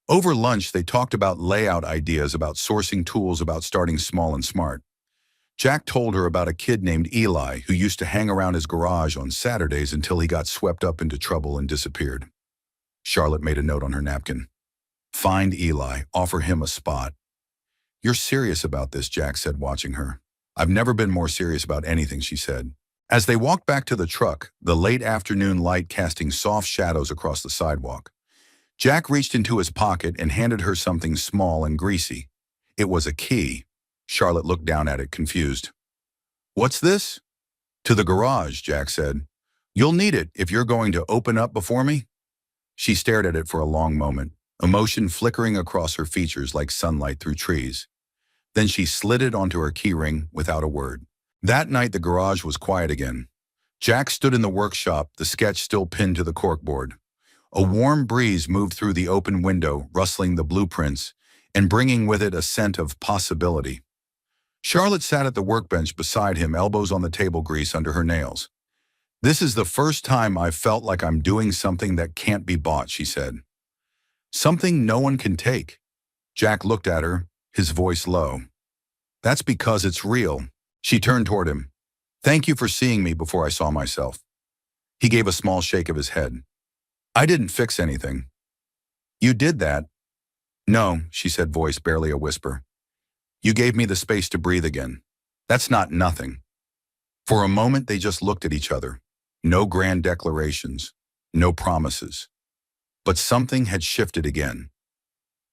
Over lunch, they talked about layout ideas, about sourcing tools, about starting small and smart. Jack told her about a kid named Eli who used to hang around his garage on Saturdays until he got swept up into trouble and disappeared. Charlotte made a note on her napkin. Find Eli, offer him a spot. You're serious about this, Jack said, watching her. I've never been more serious about anything, she said. As they walked back to the truck, the late afternoon light casting soft shadows across the sidewalk, Jack reached into his pocket and handed her something small and greasy. It was a key. Charlotte looked down at it, confused. What's this? To the garage, Jack said. You'll need it if you're going to open up before me. She stared at it for a long moment, emotion flickering across her features like sunlight through trees. Then she slid it onto her keyring without a word. That night, the garage was quiet again. Jack stood in the workshop, the sketch still pinned to the corkboard. A warm breeze moved through the open window, rustling the blueprints and bringing with it a scent of possibility. Charlotte sat at the workbench beside him, elbows on the table grease under her nails. This is the first time I've felt like I'm doing something that can't be bought, she said. Something no one can take. Jack looked at her, his voice low. That's because it's real. She turned toward him. Thank you for seeing me before I saw myself. He gave a small shake of his head. I didn't fix anything. You did that. No, she said, voice barely a whisper. You gave me the space to breathe again. That's not nothing. For a moment, they just looked at each other. No grand declarations, no promises. But something had shifted again.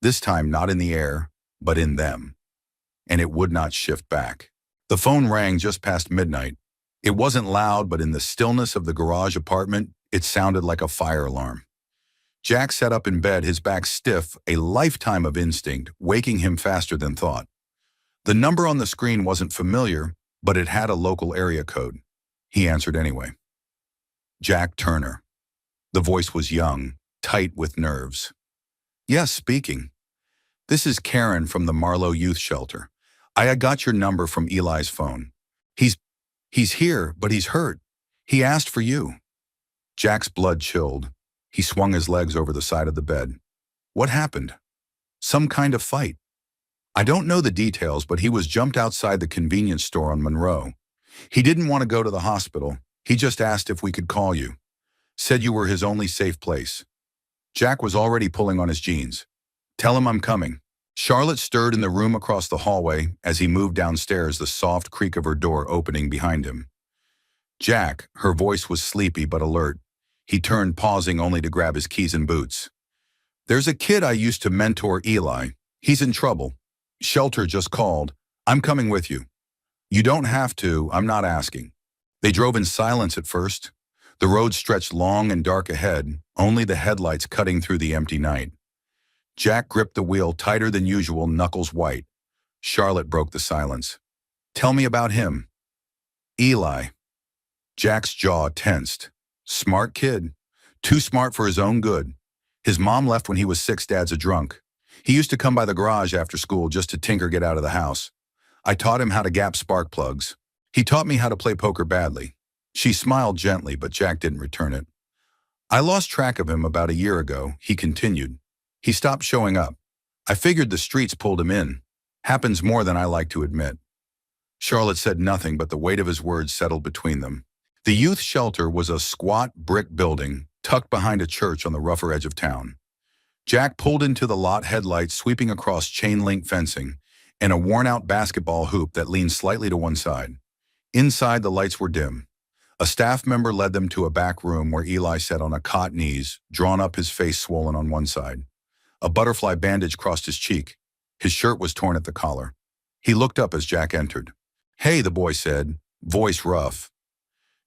This time not in the air, but in them. And it would not shift back. The phone rang just past midnight. It wasn't loud, but in the stillness of the garage apartment, it sounded like a fire alarm. Jack sat up in bed, his back stiff, a lifetime of instinct, waking him faster than thought. The number on the screen wasn't familiar, but it had a local area code. He answered anyway. Jack Turner. The voice was young, tight with nerves. Yes, speaking. This is Karen from the Marlowe Youth Shelter. I got your number from Eli's phone. He's here, but he's hurt. He asked for you. Jack's blood chilled. He swung his legs over the side of the bed. What happened? Some kind of fight. I don't know the details, but he was jumped outside the convenience store on Monroe. He didn't want to go to the hospital. He just asked if we could call you. Said you were his only safe place. Jack was already pulling on his jeans. Tell him I'm coming. Charlotte stirred in the room across the hallway as he moved downstairs, the soft creak of her door opening behind him. Jack, her voice was sleepy but alert. He turned, pausing only to grab his keys and boots. There's a kid I used to mentor, Eli. He's in trouble. Shelter just called. I'm coming with you. You don't have to, I'm not asking. They drove in silence at first. The road stretched long and dark ahead, only the headlights cutting through the empty night. Jack gripped the wheel tighter than usual, knuckles white. Charlotte broke the silence. Tell me about him. Eli. Jack's jaw tensed. Smart kid. Too smart for his own good. His mom left when he was 6, Dad's a drunk. He used to come by the garage after school just to tinker, get out of the house. I taught him how to gap spark plugs. He taught me how to play poker badly. She smiled gently, but Jack didn't return it. I lost track of him about a year ago, he continued. He stopped showing up. I figured the streets pulled him in. Happens more than I like to admit. Charlotte said nothing, but the weight of his words settled between them. The youth shelter was a squat brick building tucked behind a church on the rougher edge of town. Jack pulled into the lot, headlights sweeping across chain-link fencing and a worn-out basketball hoop that leaned slightly to one side. Inside, the lights were dim. A staff member led them to a back room where Eli sat on a cot knees, drawn up, his face swollen on one side. A butterfly bandage crossed his cheek. His shirt was torn at the collar. He looked up as Jack entered. "Hey," the boy said, voice rough.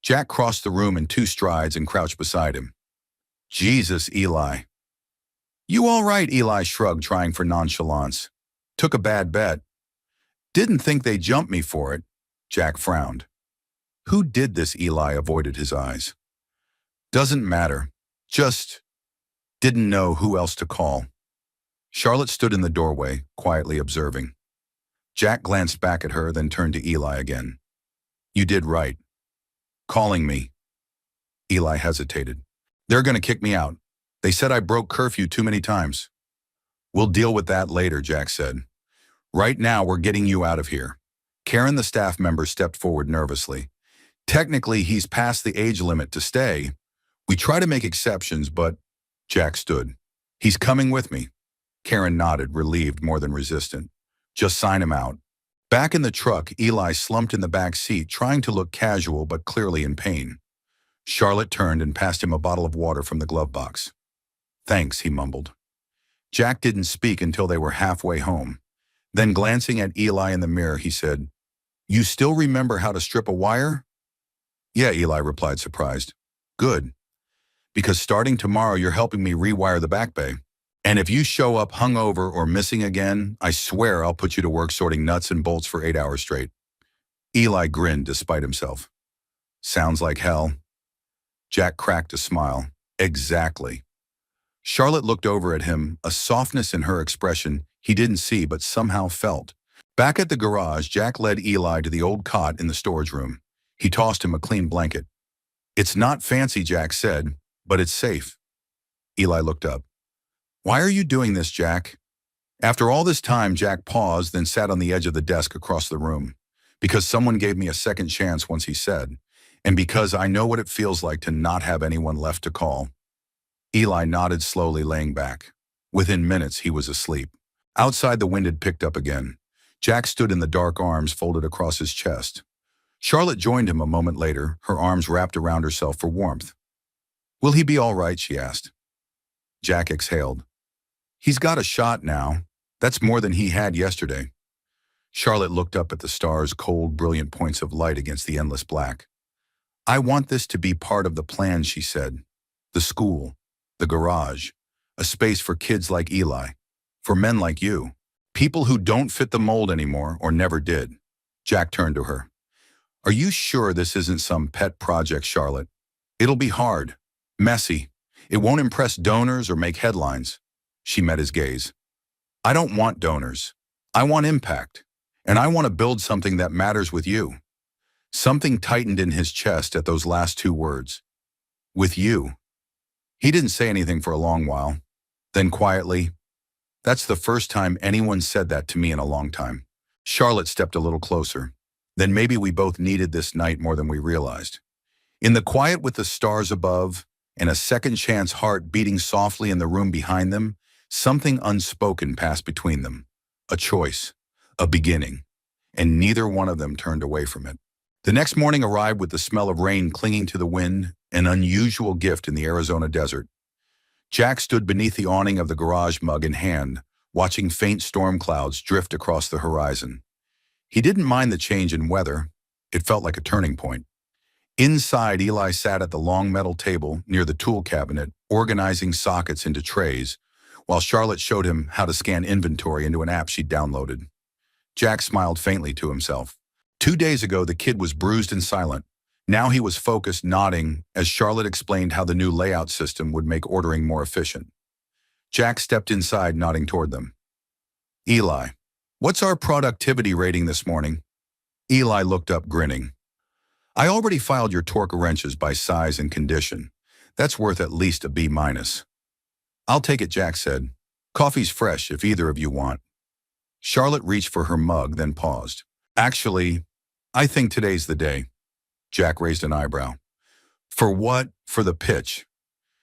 Jack crossed the room in 2 strides and crouched beside him. "Jesus, Eli." "You all right?" Eli shrugged, trying for nonchalance. "Took a bad bet." "Didn't think they jumped me for it." Jack frowned. "Who did this?" Eli avoided his eyes. "Doesn't matter. Just didn't know who else to call." Charlotte stood in the doorway, quietly observing. Jack glanced back at her, then turned to Eli again. "You did right. Calling me." Eli hesitated. "They're going to kick me out. They said I broke curfew too many times." "We'll deal with that later," Jack said. "Right now, we're getting you out of here." Karen, the staff member, stepped forward nervously. "Technically, he's past the age limit to stay. We try to make exceptions, but—" Jack stood. "He's coming with me." Karen nodded, relieved more than resistant. "Just sign him out." Back in the truck, Eli slumped in the back seat, trying to look casual but clearly in pain. Charlotte turned and passed him a bottle of water from the glove box. "Thanks," he mumbled. Jack didn't speak until they were halfway home. Then, glancing at Eli in the mirror, he said, "You still remember how to strip a wire?" "Yeah," Eli replied, surprised. "Good. Because starting tomorrow, you're helping me rewire the back bay. And if you show up hungover or missing again, I swear I'll put you to work sorting nuts and bolts for 8 hours straight." Eli grinned despite himself. "Sounds like hell." Jack cracked a smile. "Exactly." Charlotte looked over at him, a softness in her expression he didn't see but somehow felt. Back at the garage, Jack led Eli to the old cot in the storage room. He tossed him a clean blanket. "It's not fancy," Jack said, "but it's safe." Eli looked up. "Why are you doing this, Jack?" After all this time, Jack paused, then sat on the edge of the desk across the room. "Because someone gave me a second chance once," he said, "and because I know what it feels like to not have anyone left to call." Eli nodded slowly, laying back. Within minutes, he was asleep. Outside, the wind had picked up again. Jack stood in the dark, arms folded across his chest. Charlotte joined him a moment later, her arms wrapped around herself for warmth. "Will he be all right?" she asked. Jack exhaled. "He's got a shot now. That's more than he had yesterday." Charlotte looked up at the stars, cold, brilliant points of light against the endless black. "I want this to be part of the plan," she said. "The school, the garage, a space for kids like Eli, for men like you, people who don't fit the mold anymore or never did." Jack turned to her. "Are you sure this isn't some pet project, Charlotte? It'll be hard, messy. It won't impress donors or make headlines." She met his gaze. "I don't want donors. I want impact. And I want to build something that matters with you." Something tightened in his chest at those last 2 words. "With you." He didn't say anything for a long while. Then quietly, "That's the first time anyone said that to me in a long time." Charlotte stepped a little closer. "Then maybe we both needed this night more than we realized." In the quiet, with the stars above and a second chance heart beating softly in the room behind them, something unspoken passed between them. A choice, a beginning, and neither one of them turned away from it. The next morning arrived with the smell of rain clinging to the wind, an unusual gift in the Arizona desert. Jack stood beneath the awning of the garage, mug in hand, watching faint storm clouds drift across the horizon. He didn't mind the change in weather. It felt like a turning point. Inside, Eli sat at the long metal table near the tool cabinet, organizing sockets into trays, while Charlotte showed him how to scan inventory into an app she'd downloaded. Jack smiled faintly to himself. 2 days ago, the kid was bruised and silent. Now he was focused, nodding, as Charlotte explained how the new layout system would make ordering more efficient. Jack stepped inside, nodding toward them. "Eli, what's our productivity rating this morning?" Eli looked up, grinning. "I already filed your torque wrenches by size and condition. That's worth at least a B-." "I'll take it," Jack said. "Coffee's fresh if either of you want." Charlotte reached for her mug, then paused. "Actually, I think today's the day." Jack raised an eyebrow. "For what?" "For the pitch."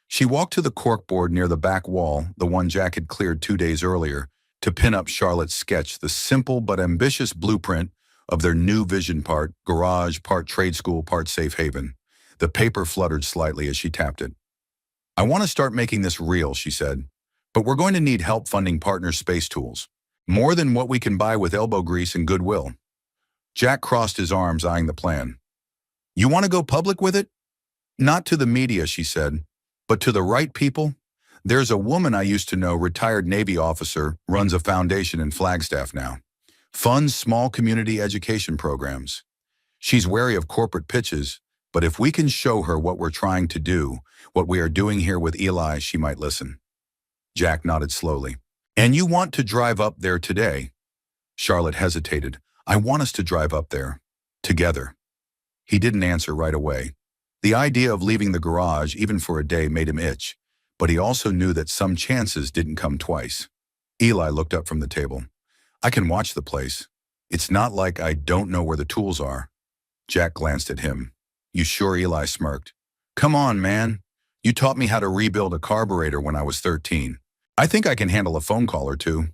She walked to the corkboard near the back wall, the one Jack had cleared 2 days earlier, to pin up Charlotte's sketch, the simple but ambitious blueprint of their new vision, part garage, part trade school, part safe haven. The paper fluttered slightly as she tapped it. I want to start making this real, she said. But we're going to need help funding partners' space tools. More than what we can buy with elbow grease and goodwill. Jack crossed his arms, eyeing the plan. You want to go public with it? Not to the media, she said, but to the right people. There's a woman I used to know, retired Navy officer, runs a foundation in Flagstaff now. Funds small community education programs. She's wary of corporate pitches, but if we can show her what we're trying to do, what we are doing here with Eli, she might listen. Jack nodded slowly. And you want to drive up there today? Charlotte hesitated. I want us to drive up there. Together. He didn't answer right away. The idea of leaving the garage, even for a day, made him itch, but he also knew that some chances didn't come twice. Eli looked up from the table. I can watch the place. It's not like I don't know where the tools are. Jack glanced at him. You sure? Eli smirked. Come on, man. You taught me how to rebuild a carburetor when I was 13. I think I can handle a phone call or two.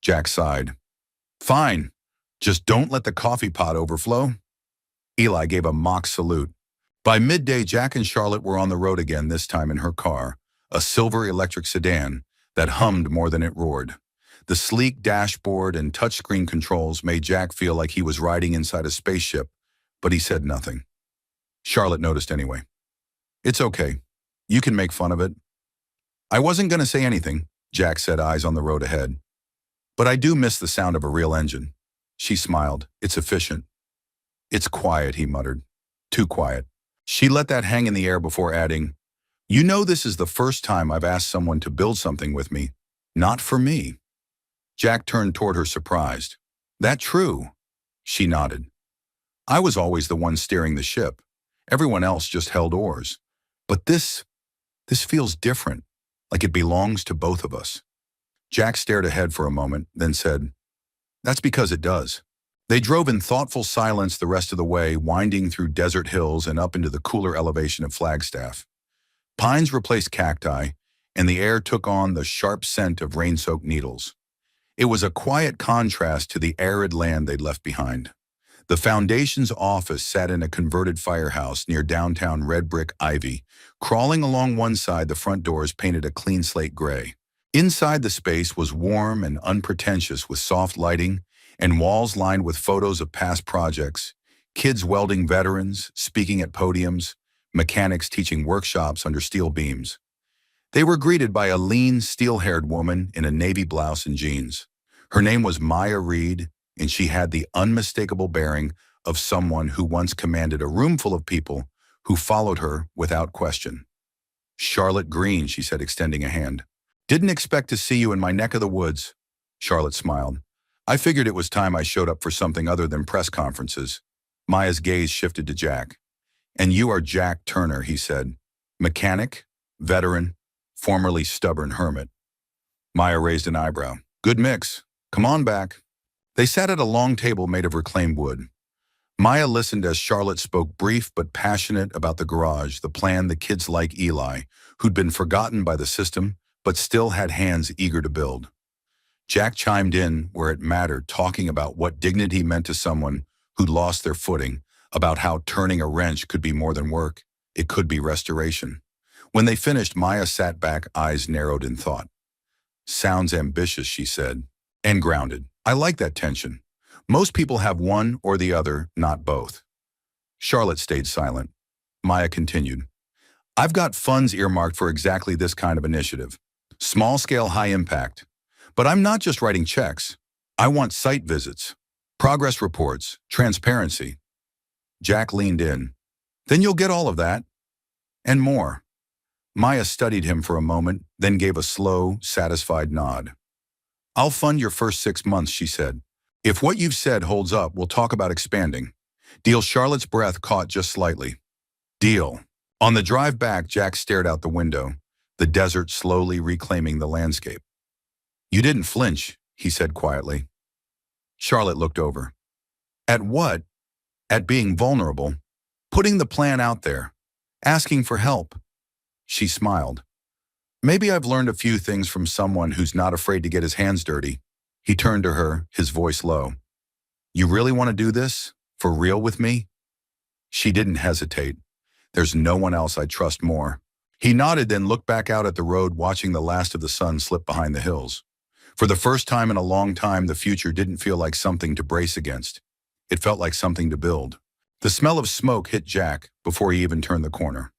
Jack sighed. Fine. Just don't let the coffee pot overflow. Eli gave a mock salute. By midday, Jack and Charlotte were on the road again, this time in her car, a silver electric sedan that hummed more than it roared. The sleek dashboard and touchscreen controls made Jack feel like he was riding inside a spaceship, but he said nothing. Charlotte noticed anyway. It's okay. You can make fun of it. I wasn't going to say anything, Jack said, eyes on the road ahead. But I do miss the sound of a real engine. She smiled. It's efficient. It's quiet, he muttered. Too quiet. She let that hang in the air before adding, You know, this is the first time I've asked someone to build something with me. Not for me. Jack turned toward her, surprised. That true? She nodded. I was always the one steering the ship. Everyone else just held oars. But this feels different, like it belongs to both of us. Jack stared ahead for a moment, then said, That's because it does. They drove in thoughtful silence the rest of the way, winding through desert hills and up into the cooler elevation of Flagstaff. Pines replaced cacti, and the air took on the sharp scent of rain-soaked needles. It was a quiet contrast to the arid land they'd left behind. The foundation's office sat in a converted firehouse near downtown red brick ivy. Crawling along one side, the front doors painted a clean slate gray. Inside, the space was warm and unpretentious, with soft lighting and walls lined with photos of past projects, kids welding, veterans speaking at podiums, mechanics teaching workshops under steel beams. They were greeted by a lean, steel-haired woman in a navy blouse and jeans. Her name was Maya Reed, and she had the unmistakable bearing of someone who once commanded a room full of people who followed her without question. Charlotte Green, she said, extending a hand. Didn't expect to see you in my neck of the woods. Charlotte smiled. I figured it was time I showed up for something other than press conferences. Maya's gaze shifted to Jack. And you are Jack Turner, he said. Mechanic, veteran, formerly stubborn hermit. Maya raised an eyebrow. Good mix. Come on back. They sat at a long table made of reclaimed wood. Maya listened as Charlotte spoke, brief but passionate, about the garage, the plan, the kids like Eli, who'd been forgotten by the system, but still had hands eager to build. Jack chimed in where it mattered, talking about what dignity meant to someone who'd lost their footing, about how turning a wrench could be more than work. It could be restoration. When they finished, Maya sat back, eyes narrowed in thought. Sounds ambitious, she said, and grounded. I like that tension. Most people have one or the other, not both. Charlotte stayed silent. Maya continued. I've got funds earmarked for exactly this kind of initiative. Small scale, high impact. But I'm not just writing checks. I want site visits, progress reports, transparency. Jack leaned in. Then you'll get all of that. And more. Maya studied him for a moment, then gave a slow, satisfied nod. I'll fund your first 6 months, she said. If what you've said holds up, we'll talk about expanding. Deal? Charlotte's breath caught just slightly. Deal. On the drive back, Jack stared out the window, the desert slowly reclaiming the landscape. You didn't flinch, he said quietly. Charlotte looked over. At what? At being vulnerable, putting the plan out there, asking for help. She smiled. Maybe I've learned a few things from someone who's not afraid to get his hands dirty. He turned to her, his voice low. You really want to do this? For real with me? She didn't hesitate. There's no one else I'd trust more. He nodded, then looked back out at the road, watching the last of the sun slip behind the hills. For the first time in a long time, the future didn't feel like something to brace against. It felt like something to build. The smell of smoke hit Jack before he even turned the corner.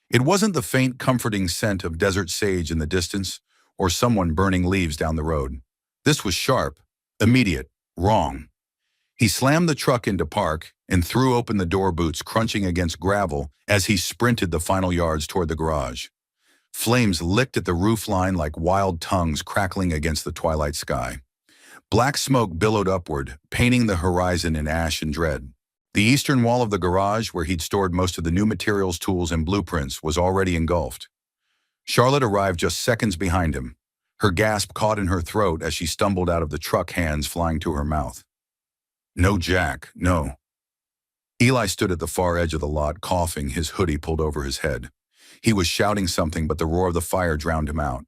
It wasn't the faint, comforting scent of desert sage in the distance or someone burning leaves down the road. This was sharp, immediate, wrong. He slammed the truck into park and threw open the door, boots crunching against gravel as he sprinted the final yards toward the garage. Flames licked at the roof line like wild tongues crackling against the twilight sky. Black smoke billowed upward, painting the horizon in ash and dread. The eastern wall of the garage, where he'd stored most of the new materials, tools, and blueprints, was already engulfed. Charlotte arrived just seconds behind him, her gasp caught in her throat as she stumbled out of the truck, hands flying to her mouth. No, Jack, no. Eli stood at the far edge of the lot, coughing, his hoodie pulled over his head. He was shouting something, but the roar of the fire drowned him out.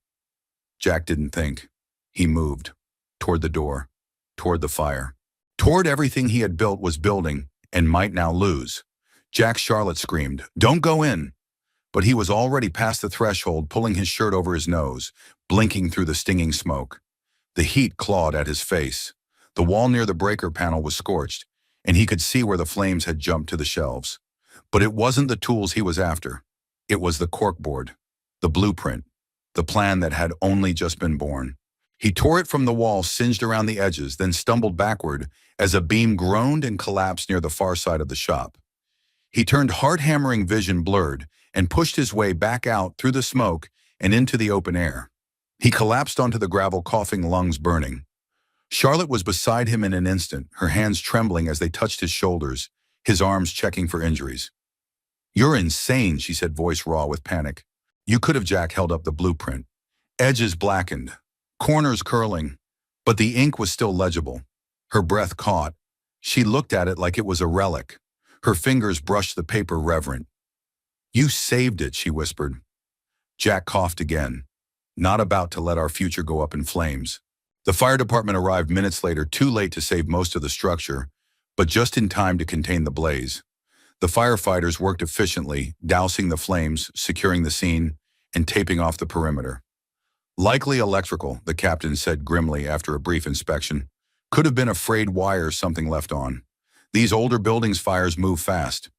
Jack didn't think. He moved. Toward the door. Toward the fire. Toward everything he had built, was building, and might now lose. Jack, Charlotte screamed, "Don't go in!" But he was already past the threshold, pulling his shirt over his nose, blinking through the stinging smoke. The heat clawed at his face. The wall near the breaker panel was scorched, and he could see where the flames had jumped to the shelves. But it wasn't the tools he was after. It was the corkboard, the blueprint, the plan that had only just been born. He tore it from the wall, singed around the edges, then stumbled backward as a beam groaned and collapsed near the far side of the shop. He turned, heart-hammering vision blurred, and pushed his way back out through the smoke and into the open air. He collapsed onto the gravel, coughing, lungs burning. Charlotte was beside him in an instant, her hands trembling as they touched his shoulders, his arms checking for injuries. "You're insane," she said, voice raw with panic. "You could have." Jack held up the blueprint. Edges blackened, corners curling, but the ink was still legible. Her breath caught. She looked at it like it was a relic. Her fingers brushed the paper, reverent. "You saved it," she whispered. Jack coughed again. "Not about to let our future go up in flames." The fire department arrived minutes later, too late to save most of the structure, but just in time to contain the blaze. The firefighters worked efficiently, dousing the flames, securing the scene, and taping off the perimeter. "Likely electrical," the captain said grimly after a brief inspection. "Could have been a frayed wire or something left on. These older buildings' fires move fast."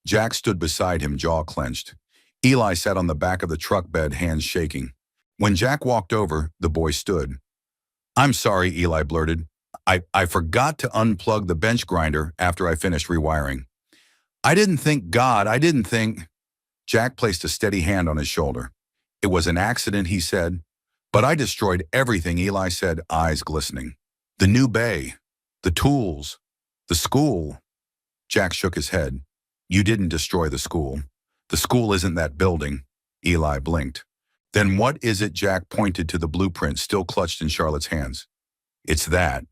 Jack stood beside him, jaw clenched. Eli sat on the back of the truck bed, hands shaking. When Jack walked over, the boy stood. "I'm sorry," Eli blurted. I forgot to unplug the bench grinder after I finished rewiring. I didn't think." Jack placed a steady hand on his shoulder. "It was an accident," he said. "But I destroyed everything," Eli said, eyes glistening. "The new bay, the tools, the school." Jack shook his head. "You didn't destroy the school. The school isn't that building." Eli blinked. "Then what is it?" Jack pointed to the blueprint still clutched in Charlotte's hands. "It's that,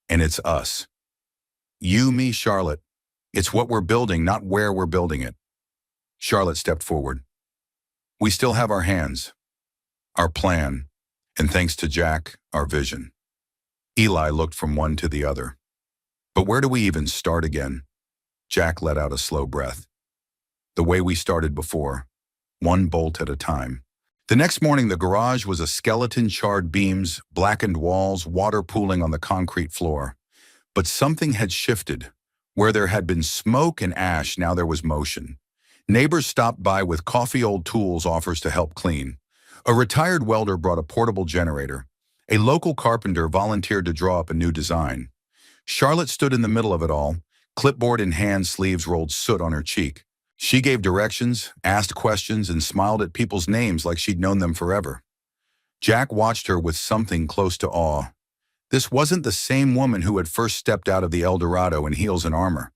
and it's us. You, me, Charlotte. It's what we're building, not where we're building it." Charlotte stepped forward. "We still have our hands, our plan, and thanks to Jack, our vision." Eli looked from one to the other. "But where do we even start again?" Jack let out a slow breath. "The way we started before, one bolt at a time." The next morning, the garage was a skeleton, charred beams, blackened walls, water pooling on the concrete floor. But something had shifted. Where there had been smoke and ash, now there was motion. Neighbors stopped by with coffee, old tools, offers to help clean. A retired welder brought a portable generator. A local carpenter volunteered to draw up a new design. Charlotte stood in the middle of it all, clipboard in hand, sleeves rolled, soot on her cheek. She gave directions, asked questions, and smiled at people's names like she'd known them forever. Jack watched her with something close to awe. This wasn't the same woman who had first stepped out of the El Dorado in heels and armor.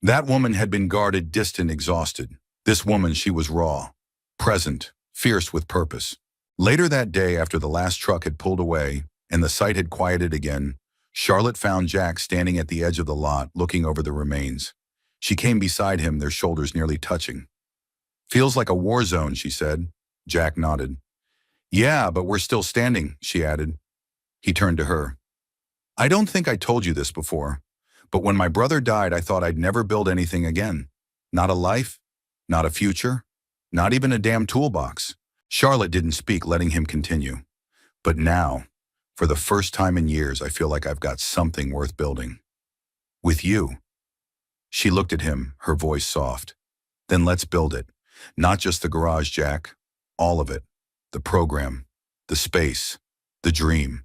That woman had been guarded, distant, exhausted. This woman, she was raw, present, fierce with purpose. Later that day, after the last truck had pulled away and the site had quieted again, Charlotte found Jack standing at the edge of the lot, looking over the remains. She came beside him, their shoulders nearly touching. "Feels like a war zone," she said. Jack nodded. "Yeah, but we're still standing," she added. He turned to her. "I don't think I told you this before, but when my brother died, I thought I'd never build anything again. Not a life, Not a future? Not even a damn toolbox. Charlotte didn't speak, letting him continue. But now, for the first time in years, I feel like I've got something worth building. With you. She looked at him, her voice soft. Then let's build it. Not just the garage, Jack. All of it. The program. The space. The dream.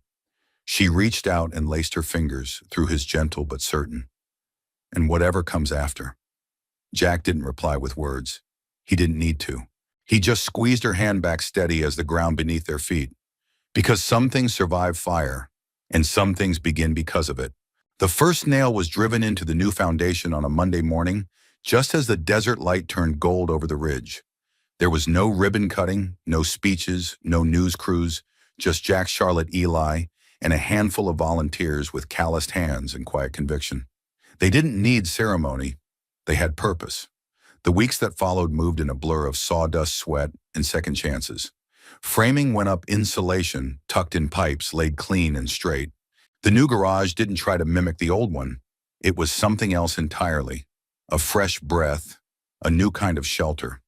She reached out and laced her fingers through his gentle but certain. And whatever comes after. Jack didn't reply with words. He didn't need to. He just squeezed her hand back steady as the ground beneath their feet. Because some things survive fire, and some things begin because of it. The first nail was driven into the new foundation on a Monday morning, just as the desert light turned gold over the ridge. There was no ribbon cutting, no speeches, no news crews, just Jack, Charlotte, Eli, and a handful of volunteers with calloused hands and quiet conviction. They didn't need ceremony. They had purpose. The weeks that followed moved in a blur of sawdust, sweat, and second chances. Framing went up, insulation, tucked in pipes, laid clean and straight. The new garage didn't try to mimic the old one. It was something else entirely. A fresh breath, a new kind of shelter.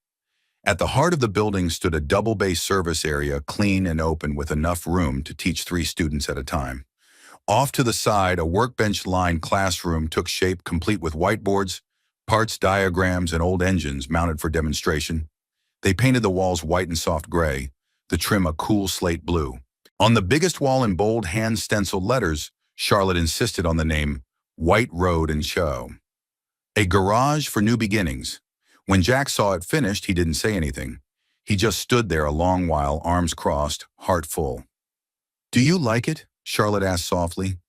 At the heart of the building stood a double-bay service area, clean and open with enough room to teach 3 students at a time. Off to the side, a workbench-lined classroom took shape, complete with whiteboards, parts, diagrams, and old engines mounted for demonstration. They painted the walls white and soft gray, the trim a cool slate blue. On the biggest wall in bold hand-stenciled letters, Charlotte insisted on the name White Road and Show. A garage for new beginnings. When Jack saw it finished, he didn't say anything. He just stood there a long while, arms crossed, heart full. "Do you like it?" Charlotte asked softly.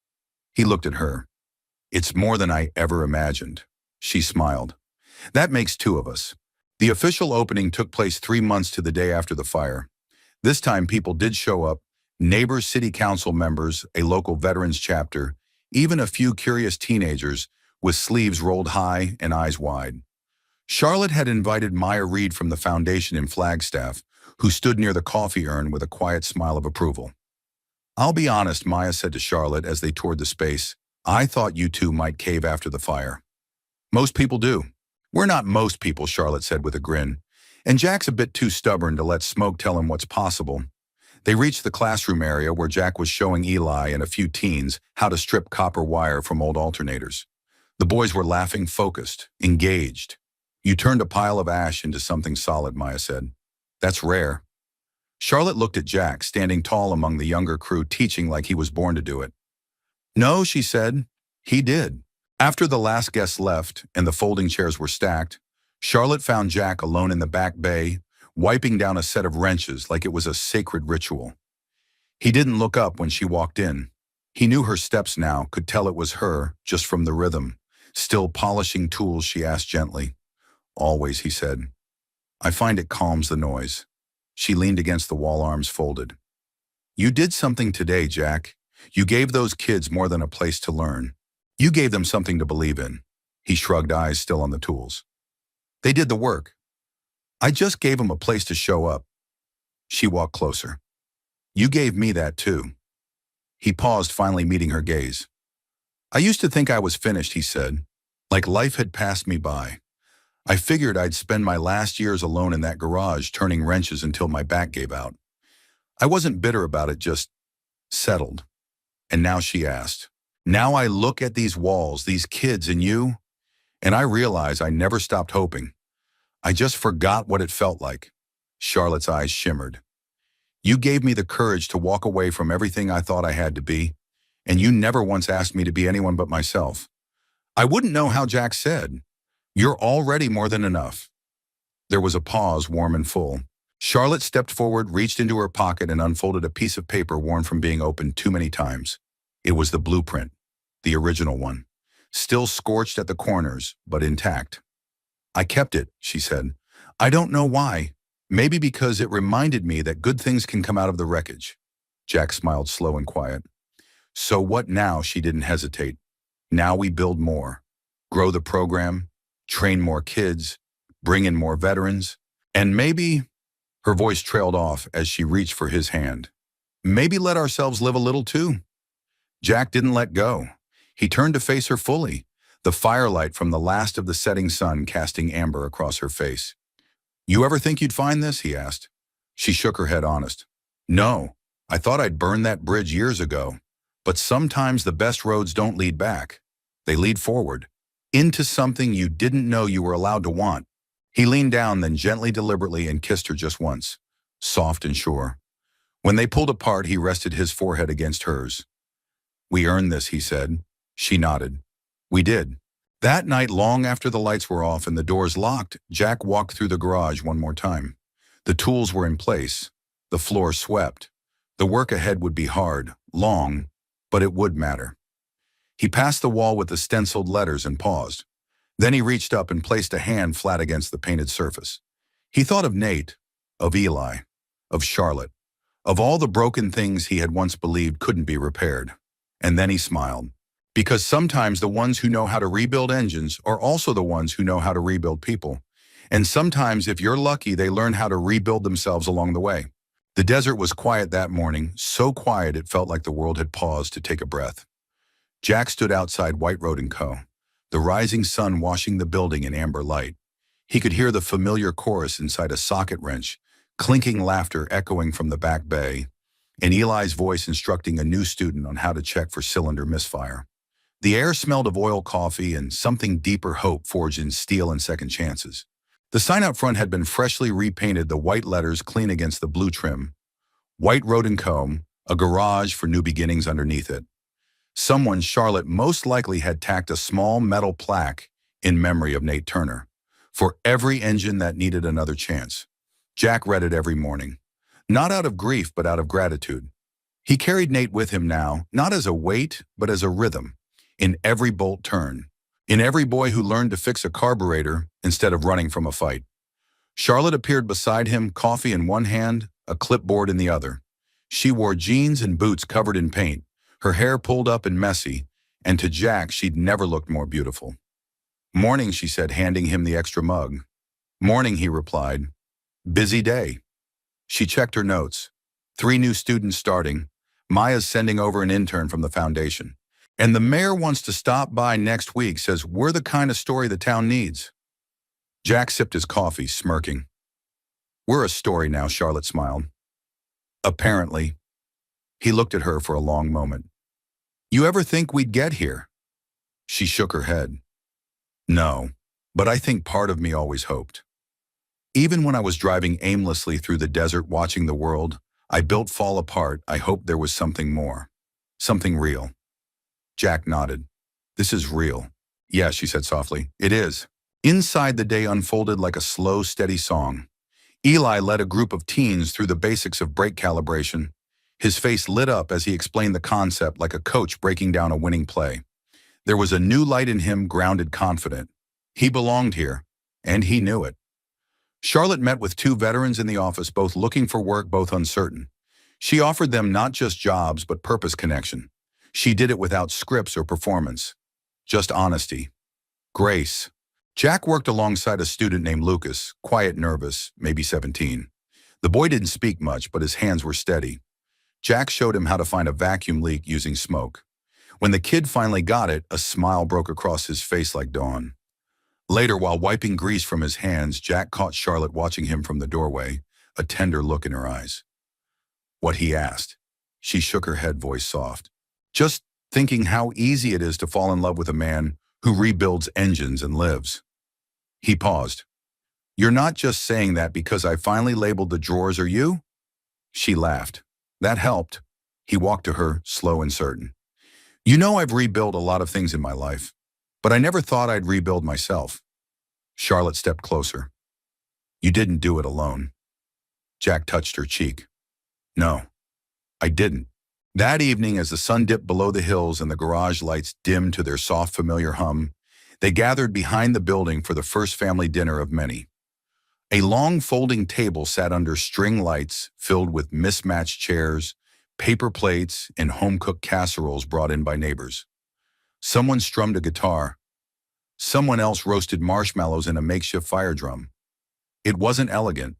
He looked at her. "It's more than I ever imagined." She smiled. "That makes 2 of us." The official opening took place 3 months to the day after the fire. This time people did show up, neighbors, city council members, a local veterans chapter, even a few curious teenagers with sleeves rolled high and eyes wide. Charlotte had invited Maya Reed from the foundation in Flagstaff, who stood near the coffee urn with a quiet smile of approval. "I'll be honest," Maya said to Charlotte as they toured the space. "I thought you 2 might cave after the fire." "Most people do." "We're not most people," Charlotte said with a grin. "And Jack's a bit too stubborn to let smoke tell him what's possible." They reached the classroom area where Jack was showing Eli and a few teens how to strip copper wire from old alternators. The boys were laughing, focused, engaged. "You turned a pile of ash into something solid," Maya said. "That's rare." Charlotte looked at Jack, standing tall among the younger crew, teaching like he was born to do it. "No," she said. "He did." After the last guest left and the folding chairs were stacked, Charlotte found Jack alone in the back bay, wiping down a set of wrenches like it was a sacred ritual. He didn't look up when she walked in. He knew her steps now, could tell it was her, just from the rhythm. "Still polishing tools?" she asked gently. "Always," he said. "I find it calms the noise." She leaned against the wall, arms folded. "You did something today, Jack. You gave those kids more than a place to learn. You gave them something to believe in." He shrugged, eyes still on the tools. "They did the work. I just gave them a place to show up." She walked closer. "You gave me that too." He paused, finally meeting her gaze. "I used to think I was finished," he said, "like life had passed me by. I figured I'd spend my last years alone in that garage turning wrenches until my back gave out. I wasn't bitter about it, just settled." And now she asked, "Now I look at these walls, these kids and you, and I realize I never stopped hoping. I just forgot what it felt like." Charlotte's eyes shimmered. "You gave me the courage to walk away from everything I thought I had to be, and you never once asked me to be anyone but myself." "I wouldn't know how," Jack said. "You're already more than enough." There was a pause, warm and full. Charlotte stepped forward, reached into her pocket, and unfolded a piece of paper worn from being opened too many times. It was the blueprint, the original one, still scorched at the corners, but intact. "I kept it," she said. "I don't know why. Maybe because it reminded me that good things can come out of the wreckage." Jack smiled, slow and quiet. "So what now?" She didn't hesitate. "Now we build more, grow the program, train more kids, bring in more veterans, and maybe," her voice trailed off as she reached for his hand, "maybe let ourselves live a little too." Jack didn't let go. He turned to face her fully, the firelight from the last of the setting sun casting amber across her face. You ever think you'd find this? He asked. She shook her head honest. No, I thought I'd burned that bridge years ago. But sometimes the best roads don't lead back. They lead forward, into something you didn't know you were allowed to want. He leaned down, then gently, deliberately, and kissed her just once, soft and sure. When they pulled apart, he rested his forehead against hers. We earned this, he said. She nodded. We did. That night, long after the lights were off and the doors locked, Jack walked through the garage one more time. The tools were in place. The floor swept. The work ahead would be hard, long, but it would matter. He passed the wall with the stenciled letters and paused. Then he reached up and placed a hand flat against the painted surface. He thought of Nate, of Eli, of Charlotte, of all the broken things he had once believed couldn't be repaired. And then he smiled. Because sometimes the ones who know how to rebuild engines are also the ones who know how to rebuild people. And sometimes, if you're lucky, they learn how to rebuild themselves along the way. The desert was quiet that morning, so quiet it felt like the world had paused to take a breath. Jack stood outside White Road & Co., the rising sun washing the building in amber light. He could hear the familiar chorus inside a socket wrench, clinking laughter echoing from the back bay, and Eli's voice instructing a new student on how to check for cylinder misfire. The air smelled of oil, coffee, and something deeper hope forged in steel and second chances. The sign out front had been freshly repainted, the white letters clean against the blue trim. White Road & Co., a garage for new beginnings underneath it. Someone, Charlotte, most likely had tacked a small metal plaque in memory of Nate Turner. For every engine that needed another chance. Jack read it every morning. Not out of grief, but out of gratitude. He carried Nate with him now, not as a weight, but as a rhythm. In every bolt turn. In every boy who learned to fix a carburetor instead of running from a fight. Charlotte appeared beside him, coffee in one hand, a clipboard in the other. She wore jeans and boots covered in paint, her hair pulled up and messy, and to Jack she'd never looked more beautiful. Morning, she said, handing him the extra mug. Morning, he replied. Busy day. She checked her notes. 3 new students starting. Maya's sending over an intern from the foundation. And the mayor wants to stop by next week, says we're the kind of story the town needs. Jack sipped his coffee, smirking. We're a story now, Charlotte smiled. Apparently. He looked at her for a long moment. You ever think we'd get here? She shook her head. No, but I think part of me always hoped. Even when I was driving aimlessly through the desert watching the world I built fall apart, I hoped there was something more. Something real. Jack nodded. This is real. Yeah, she said softly. It is. Inside, the day unfolded like a slow, steady song. Eli led a group of teens through the basics of brake calibration. His face lit up as he explained the concept like a coach breaking down a winning play. There was a new light in him, grounded, confident. He belonged here, and he knew it. Charlotte met with 2 veterans in the office, both looking for work, both uncertain. She offered them not just jobs, but purpose connection. She did it without scripts or performance. Just honesty. Grace. Jack worked alongside a student named Lucas, quiet, nervous, maybe 17. The boy didn't speak much, but his hands were steady. Jack showed him how to find a vacuum leak using smoke. When the kid finally got it, a smile broke across his face like dawn. Later, while wiping grease from his hands, Jack caught Charlotte watching him from the doorway, a tender look in her eyes. What he asked. She shook her head, voice soft. Just thinking how easy it is to fall in love with a man who rebuilds engines and lives. He paused. You're not just saying that because I finally labeled the drawers, are you? She laughed. That helped. He walked to her, slow and certain. You know, I've rebuilt a lot of things in my life, but I never thought I'd rebuild myself. Charlotte stepped closer. You didn't do it alone. Jack touched her cheek. No, I didn't. That evening, as the sun dipped below the hills and the garage lights dimmed to their soft, familiar hum, they gathered behind the building for the first family dinner of many. A long folding table sat under string lights filled with mismatched chairs, paper plates, and home-cooked casseroles brought in by neighbors. Someone strummed a guitar. Someone else roasted marshmallows in a makeshift fire drum. It wasn't elegant,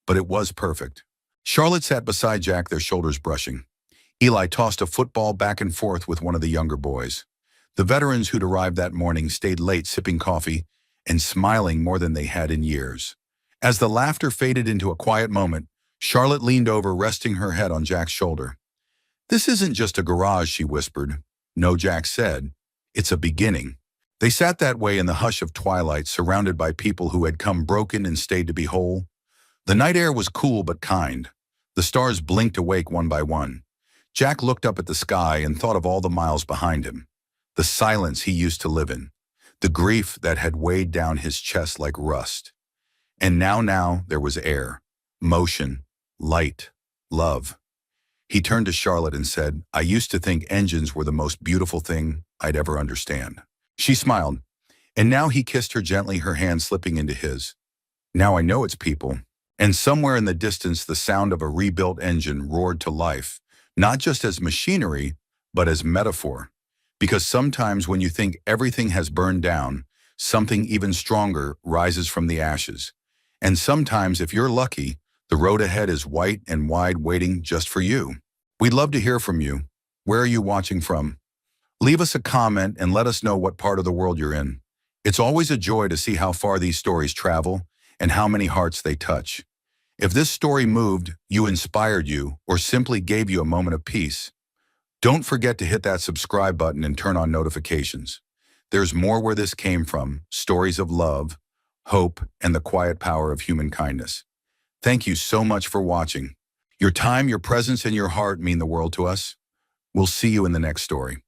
but it was perfect. Charlotte sat beside Jack, their shoulders brushing. Eli tossed a football back and forth with one of the younger boys. The veterans who'd arrived that morning stayed late sipping coffee and smiling more than they had in years. As the laughter faded into a quiet moment, Charlotte leaned over, resting her head on Jack's shoulder. "This isn't just a garage," she whispered. "No," Jack said. "It's a beginning." They sat that way in the hush of twilight, surrounded by people who had come broken and stayed to be whole. The night air was cool but kind. The stars blinked awake one by one. Jack looked up at the sky and thought of all the miles behind him, the silence he used to live in, the grief that had weighed down his chest like rust. And now there was air, motion, light, love. He turned to Charlotte and said, "I used to think engines were the most beautiful thing I'd ever understand." She smiled, and now he kissed her gently, her hand slipping into his. "Now I know it's people." And somewhere in the distance, the sound of a rebuilt engine roared to life, not just as machinery, but as metaphor. Because sometimes when you think everything has burned down, something even stronger rises from the ashes. And sometimes, if you're lucky, the road ahead is white and wide, waiting just for you. We'd love to hear from you. Where are you watching from? Leave us a comment and let us know what part of the world you're in. It's always a joy to see how far these stories travel and how many hearts they touch. If this story moved you, inspired you, or simply gave you a moment of peace, don't forget to hit that subscribe button and turn on notifications. There's more where this came from, stories of love, hope, and the quiet power of human kindness. Thank you so much for watching. Your time, your presence, and your heart mean the world to us. We'll see you in the next story.